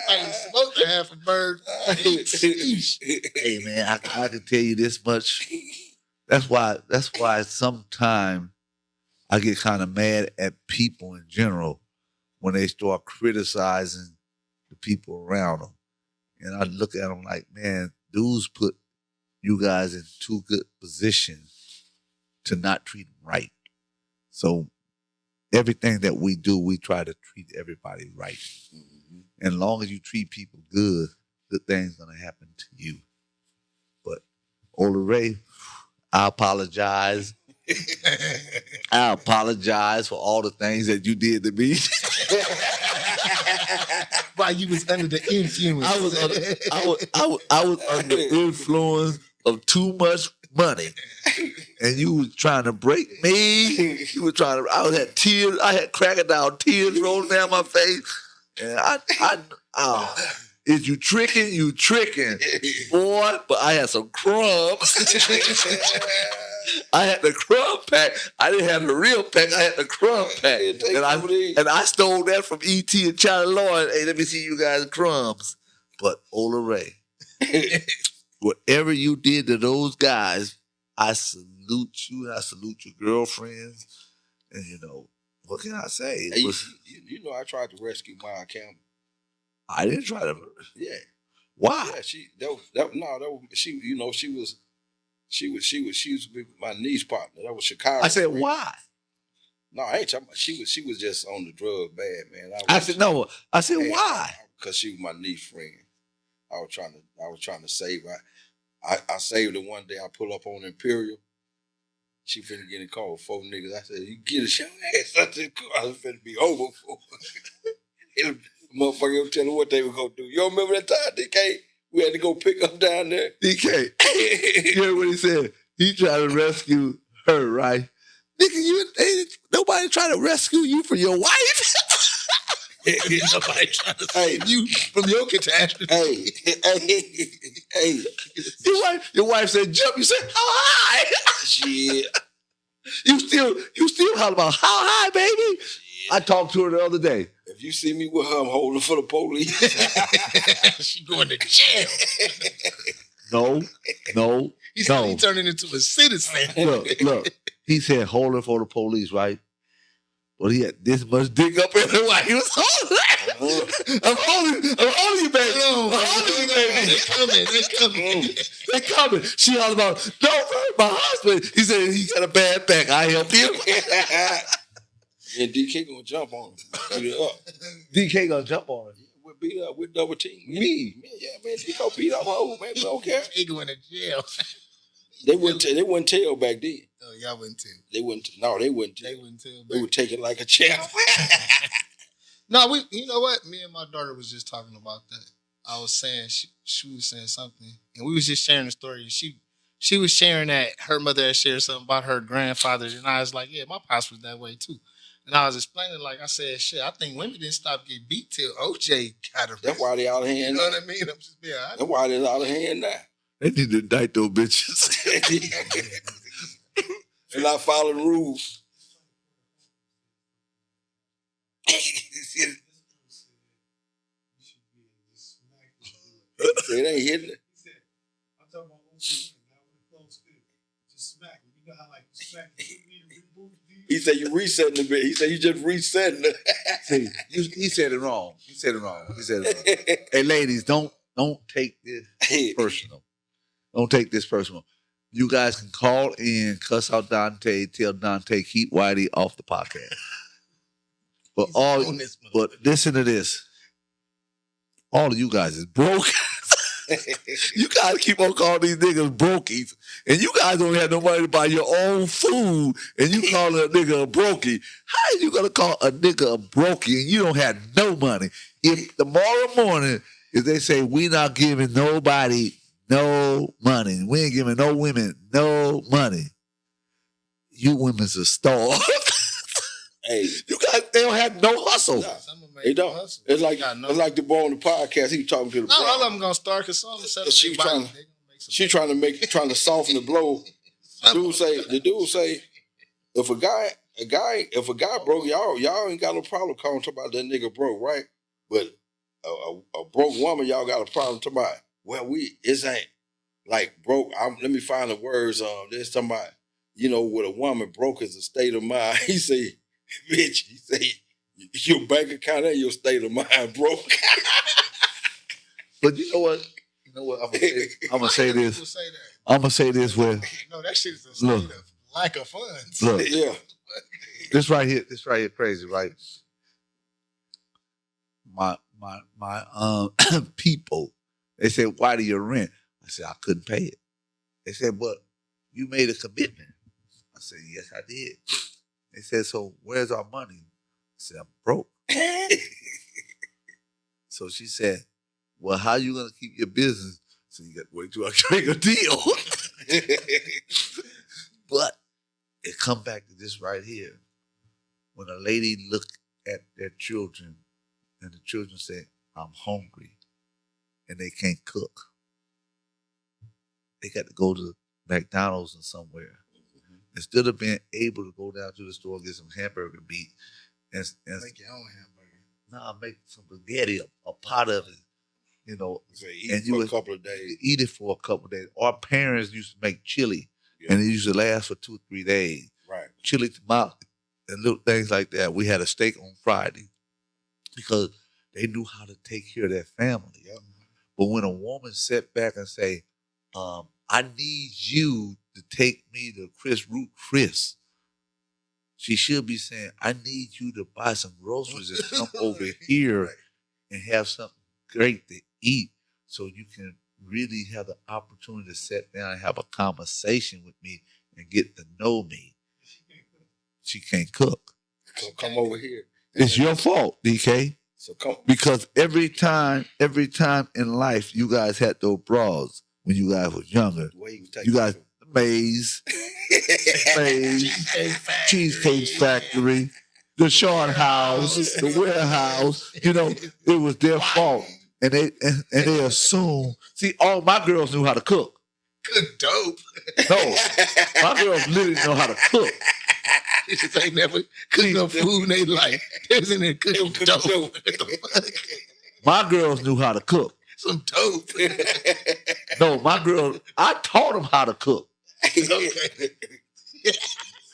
I smoked a half a bird. Hey man, I can tell you this much. That's why sometimes I get kind of mad at people in general when they start criticizing the people around them. And I look at them like, man, dudes put you guys in too good positions to not treat them right. So everything that we do, we try to treat everybody right. Mm-hmm. And as long as you treat people good things gonna happen to you. But Ola Ray, I apologize. I apologize for all the things that you did to me. While you was under the influence. I was under the influence of too much money. And you was trying to break me. You were trying to, I had tears, I had crocodile tears rolling down my face. And is you tricking? You tricking, boy. But I had some crumbs. I had the crumb pack. I didn't have the real pack. I had the crumb pack. And I stole that from E.T. and Charlie Lloyd. Hey, let me see you guys' crumbs. But Ola Ray, whatever you did to those guys, I salute you. I salute your girlfriends. And, you know, what can I say? Hey, you know, I tried to rescue Maya Campbell. I didn't try to. Yeah. Why? Yeah, she was my niece partner. That was Chicago. I said, why? No, I ain't talking about. She was just on the drug bad, man. I said why? Because she was my niece friend. I was trying to save her. I saved her one day. I pull up on Imperial. She finna get in car with 4 niggas. I said, you get a your ass out the car. I was finna be over for her. Motherfucker don't tell her what they were gonna do. You don't remember that time, DK? We had to go pick up down there. DK, you heard what he said? He tried to rescue her, right? Nigga, nobody trying to rescue you from your wife. Nobody trying to save you from your catastrophe. Hey. Your wife said jump. You said how high? Shit. You still holler about how high, baby? Shit. I talked to her the other day. If you see me with her, I'm holding for the police. She going to jail. No. He's turning into a citizen. Look. He said, hold her for the police, right? But he had this much dick up in it while he was holding her. I'm holding you, baby. I'm holding you, baby. They coming. They coming. She all about, don't hurt my husband. He said, he got a bad back. I help him. And DK gonna jump on him. Beat her up. DK gonna jump on her. We'll beat her up. We'll double team. Me? Yeah, man. He gonna beat up hoes, man. We don't care. He going to jail. They wouldn't tell back then. Oh, y'all wouldn't tell. They wouldn't. No, they wouldn't tell. They wouldn't tell. They would take it like a champ. No, you know what? Me and my daughter was just talking about that. I was saying, she was saying something, and we was just sharing the story. And she was sharing that her mother had shared something about her grandfather, and I was like, yeah, my pops was that way too. And I was explaining, like I said, shit, I think women didn't stop getting beat till OJ got arrested. That's why they out of hand. You know what I mean? I'm just being honest. That's why they're out of hand now. They need to indict those bitches. They're not following the rules. It ain't hitting it. I'm talking about old people, not when it close to just smack it. You know how like you smack it, you need to reboot it. He said you resetting the bit. He said you just resetting it. See, he said it wrong. He said it wrong. Hey, ladies, don't take this personal. Don't take this personal. You guys can call in, cuss out Dante, tell Dante keep Whitey off the podcast. But listen to this. All of you guys is broke. You guys keep on calling these niggas brokies, and you guys don't have no money to buy your own food, and you call a nigga a brokey. How are you gonna call a nigga a brokey and you don't have no money? If tomorrow morning, if they say we not giving nobody no money, we ain't giving no women no money, you women's a star. Hey, you guys, they don't have no hustle. Nah, they don't. Hustle. It's like the boy on the podcast. He was talking to the Not all of them gonna start because some of them she trying to soften the blow. The dude say, if a guy broke, y'all ain't got no problem calling about that nigga broke, right? But a broke woman, y'all got a problem talking about. Well, it ain't like broke. Let me find the words. There's somebody, with a woman broke is a state of mind. He say, bitch. He say, your bank account and your state of mind broke. But you know what? I'm gonna say this. I'm gonna say this where no, that shit is a state of lack of funds. Look, yeah. This right here crazy, right? My people, they said, why do you rent? I said, I couldn't pay it. They said, but you made a commitment. I said, yes, I did. They said, so where's our money? I said, I'm broke. So she said, well, how you gonna keep your business? So you got to wait till I make a deal. But it come back to this right here. When a lady look at their children and the children say, I'm hungry, and they can't cook, they got to go to McDonald's or somewhere. Instead of being able to go down to the store and get some hamburger meat and make your own hamburger. Nah, make some spaghetti, a pot of it, Eat for a couple of days. Eat it for a couple of days. Our parents used to make chili, and it used to last for 2-3 days. Right. Chili tomato and little things like that. We had a steak on Friday because they knew how to take care of their family. Yep. But when a woman sat back and say, I need you to take me to Chris, she should be saying, I need you to buy some groceries and come over here and have something great to eat so you can really have the opportunity to sit down and have a conversation with me and get to know me. She can't cook. So come over here. It's your fault, DK. So come. Because every time in life, you guys had those bras when you guys was younger. You guys, Maze, Cheesecake Factory, the Short House, the Warehouse. It was their fault, and they assume. See, all my girls knew how to cook. Good dope. No, my girls literally know how to cook. They just ain't never cooked no food in their life. They was in there cooking dope. My girls knew how to cook. Some dope. No, my girls, I taught them how to cook. Okay.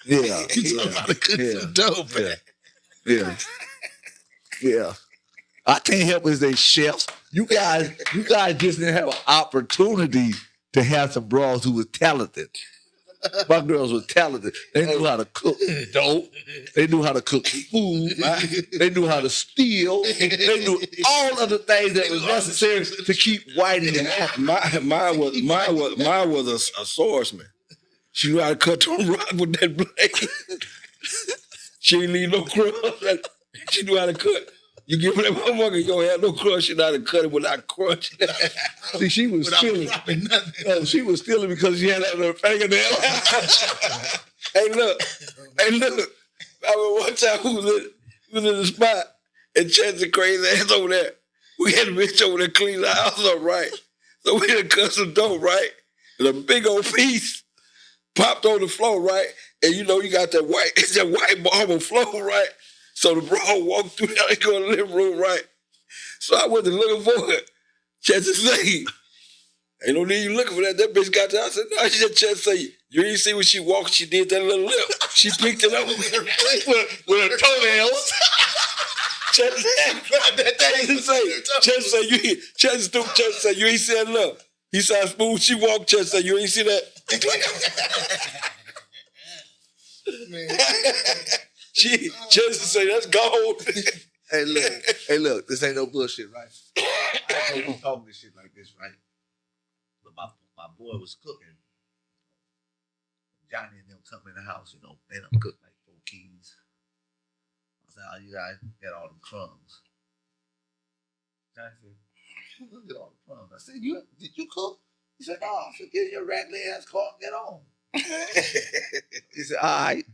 Yeah. You talking about to cook some dope, man. Yeah. Yeah. I can't help it, they chefs. You guys just didn't have an opportunity to have some bras who were talented. My girls were talented. They knew how to cook dope. They knew how to cook food. They knew how to steal. They knew all of the things that was necessary to keep whiting happy. Mine was a swordsman. She knew how to cut the rock with that blade. She didn't leave no crumbs. She knew how to cut. You give her that motherfucker, you don't have no crunch. She know how to cut it without crunch. See, she was stealing. No, she was stealing because she had that on her fingernail. Hey, look. I remember one time we was in the spot and Chance and crazy ass over there. We had a bitch over there cleaning the house up, right? So we had to cut some dope, right? And a big old piece popped on the floor, right? And you know you got that white marble floor, right? So the bro walked through there and go in the living room, right? So I went to looking for it. Chance say, ain't no need you looking for that. That bitch got there. I said, no, she said, Chance say, you didn't see when she walked, she did that little lip. She picked it up with her toenails. Chance say, you ain't said look. He said smooth, she walked, Chance say, you ain't see that? Chance say, that's gold. Hey, look, this ain't no bullshit, right? I know we talking this shit like this, right? But my boy was cooking. Johnny and them come in the house, you know, they done cook like 4 keys. I said, oh, you guys got all the crumbs. Johnny said, look at all the crumbs. I said, did you cook? He said, no. I said, get your raggedy ass car and get on. He said, all right.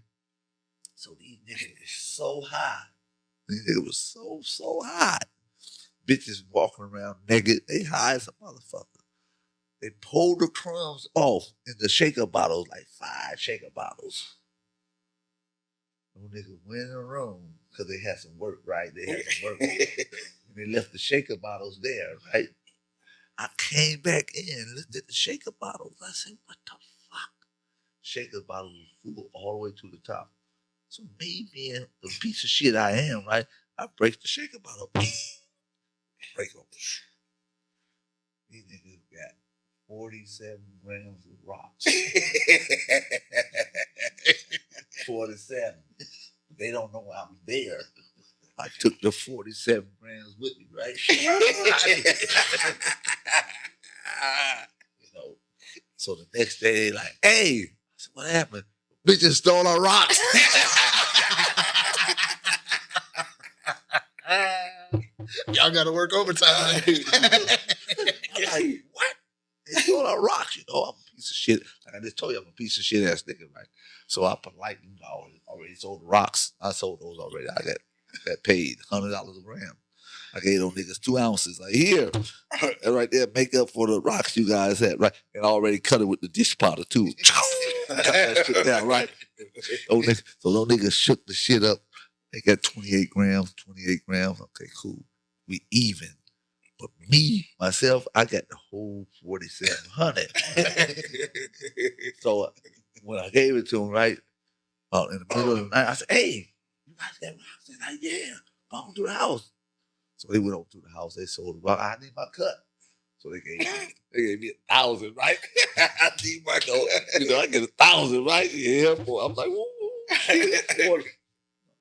So these niggas is so high. These niggas was so high. Bitches walking around naked. They high as a motherfucker. They pulled the crumbs off in the shaker bottles, like 5 shaker bottles. Those niggas went in the room because they had some work, right? They had some work. And they left the shaker bottles there, right? I came back in and looked at the shaker bottles. I said, what the fuck? Shaker bottles were full all the way to the top. So me being the piece of shit I am, right? I break the shaker bottle. Break them. These niggas got 47 grams of rocks. 47. They don't know I'm there. I took the 47 grams with me, right? You know. So the next day they like, hey, I said, what happened? Bitches stole our rocks. Y'all gotta work overtime. I'm like, what? They stole our rocks, you know. I'm a piece of shit. Like I just told you, I'm a piece of shit ass nigga, right? So I politely already sold the rocks. I sold those already. I got paid $100 a gram. I gave those niggas 2 ounces. Like, here. And right there, make up for the rocks you guys had, right? And I already cut it with the dish powder, too. Cut that shit down, right? So those niggas shook the shit up. They got 28 grams. Okay, cool. We even. But me, myself, I got the whole 4,700. So when I gave it to him, right, in the middle of the night, I said, hey, you guys got rocks? I said, yeah, come to the house. So they went over to the house. They sold the rock. I need my cut. So they gave me 1,000, right? I need my cut. You know, I get 1,000, right? Yeah, boy. I'm like, woo.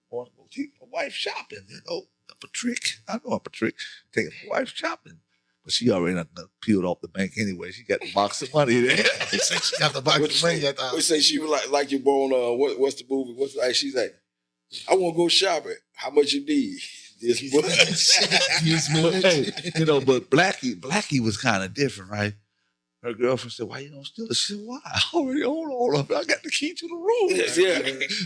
Want to go take my wife shopping, you know. I'm a trick. I know I'm a trick. Taking my wife shopping. But she already done peeled off the bank anyway. She got the box of money there. She got the box of money. We say she was like your boy on what's the movie? What's like? She's like, I want to go shopping. How much you need? This much. Hey, you know, but Blackie was kind of different, right? Her girlfriend said, why you don't steal it? She said, why? I already own all of it. I got the key to the room. Yeah.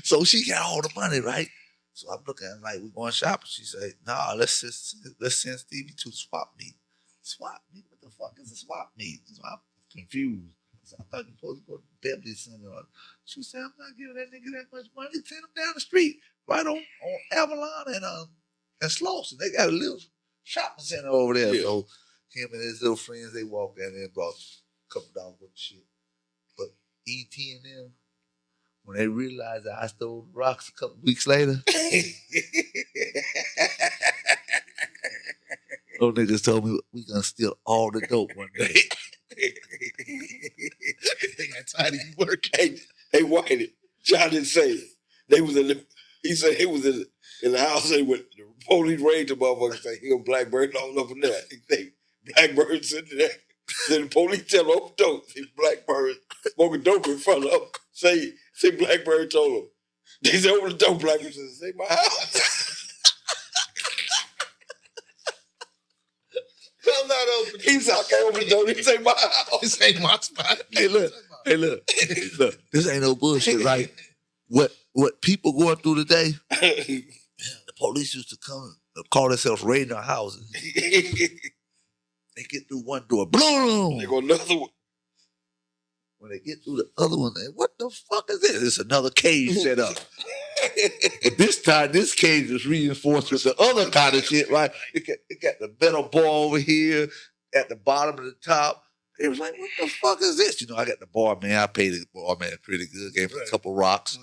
So she got all the money, right? So I'm looking at her like, we going shopping. She said, nah, let's send Stevie to swap meet. Swap meet? What the fuck is a swap meet? So I'm confused. I said, I thought you were supposed to go to Beverly Center. She said, I'm not giving that nigga that much money. Send him down the street, right on Avalon and Slauson. They got a little shopping center over there. Yeah. So him and his little friends, they walked down there and brought a couple dollars worth of shit. But E.T. and them, When they realized that I stole the rocks a couple weeks later, those niggas told me we gonna steal all the dope one day. They got tired of you working. Hey, Whitey, John didn't say it. They was in the, he said he was in the house and when the police raided the motherfucker, say, he was Blackbird all over there. He say, Blackbird sitting there. Then the police tell him, oh, dope. See Blackbird smoking dope in front of him. Say Blackbird told him. They said, open the door. Blackbird said, say my house. I'm not opening. He said, I can't open the door. He say my house. This ain't my spot. Hey, look. This ain't no bullshit. Like what people going through today, the police used to come and call themselves raiding our houses. They get through one door, boom. They go another one. When they get through the other one, they, what the fuck is this? It's another cage set up. But this time, this cage is reinforced with the other kind of shit, right? It got the metal bar over here at the bottom of the top. It was like, what the fuck is this? You know, I got the bar man. I paid the bar man pretty good. Gave him a couple rocks.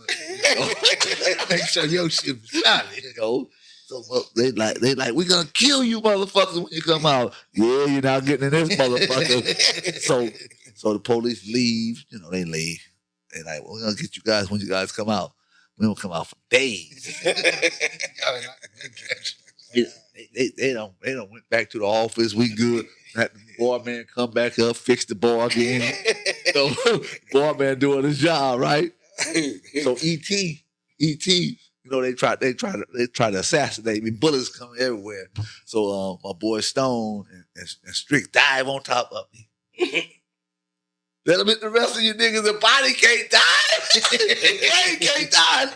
Make sure your shit was solid. You know? So they like, we gonna kill you motherfuckers when you come out. Yeah, you're not getting in this motherfucker. So the police leave. You know, they leave. They like, well, we're gonna get you guys when you guys come out. We don't come out for days. They don't went back to the office. We good. Had the bar man come back up, fix the bar again. So bar man doing his job, right? So E.T. You know, they try to assassinate me. Bullets come everywhere. So my boy Stone and Strick dive on top of me. Let them hit the rest of you niggas. The body can't die. Brain can't die.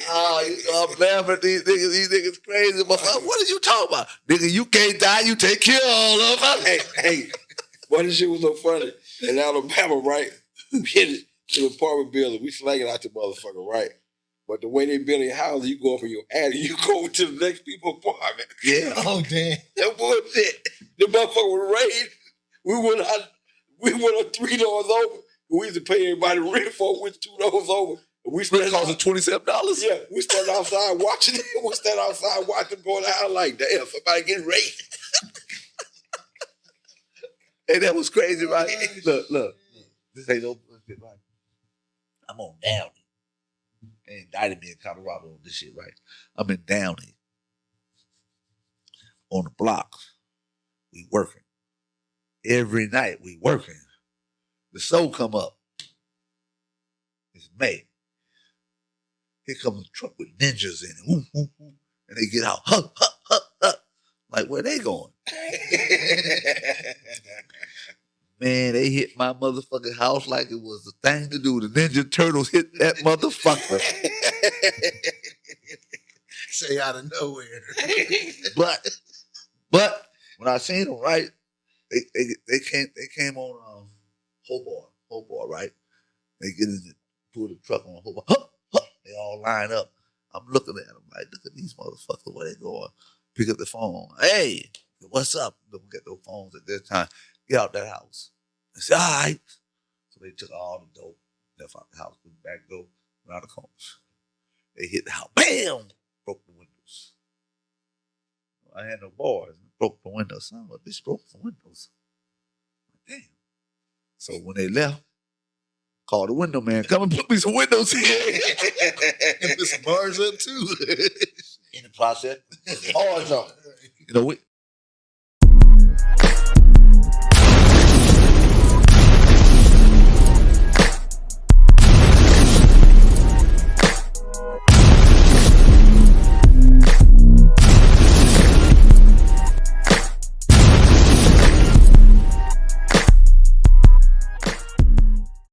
Oh, you know, I'm laughing at these niggas. These niggas crazy. But what are you talking about? Nigga, you can't die. You take care of all of us. Hey, why this shit was so funny? In Alabama, right? We hit it to the apartment building. We slanging out the motherfucker, right? But the way they build your house, you go up in your attic, you go to the next people's apartment. Yeah. Oh, damn. That bullshit. The motherfucker was raided. We went up 3 doors over. We used to pay everybody rent for it, went 2 doors over. We Rent cost $27? Yeah, we stand outside watching it. We stand outside watching them going out like, damn, somebody getting raided. Hey, that was crazy, right? Look. This ain't no bullshit, right? I'm on Downey. They indicted me in Colorado on this shit, right? I'm in Downey. On the block. We working. Every night we working. The soul come up. It's May. Here comes a truck with ninjas in it. Woo, woo, woo. And they get out. Huh, huh, huh, huh. Like, where they going? Man, they hit my motherfucking house like it was the thing to do. The Ninja Turtles hit that motherfucker. Say out of nowhere. But when I seen them, right, they came on Hobart, right? They get in the pull the truck on Hobart. Huh, huh. They all line up. I'm looking at them like, look at these motherfuckers, where they going? Pick up the phone. Hey, what's up? Don't get those phones at that time. Get out that house. I said, all right. So they took all the dope, left out the house, through the back door, around the corners. They hit the house. Bam! Broke the windows. I had no bars. Broke the windows. Son of a bitch broke the windows. Damn. So when they left, called the window man, come and put me some windows here. And put some bars up too. In the process, bars up. You know,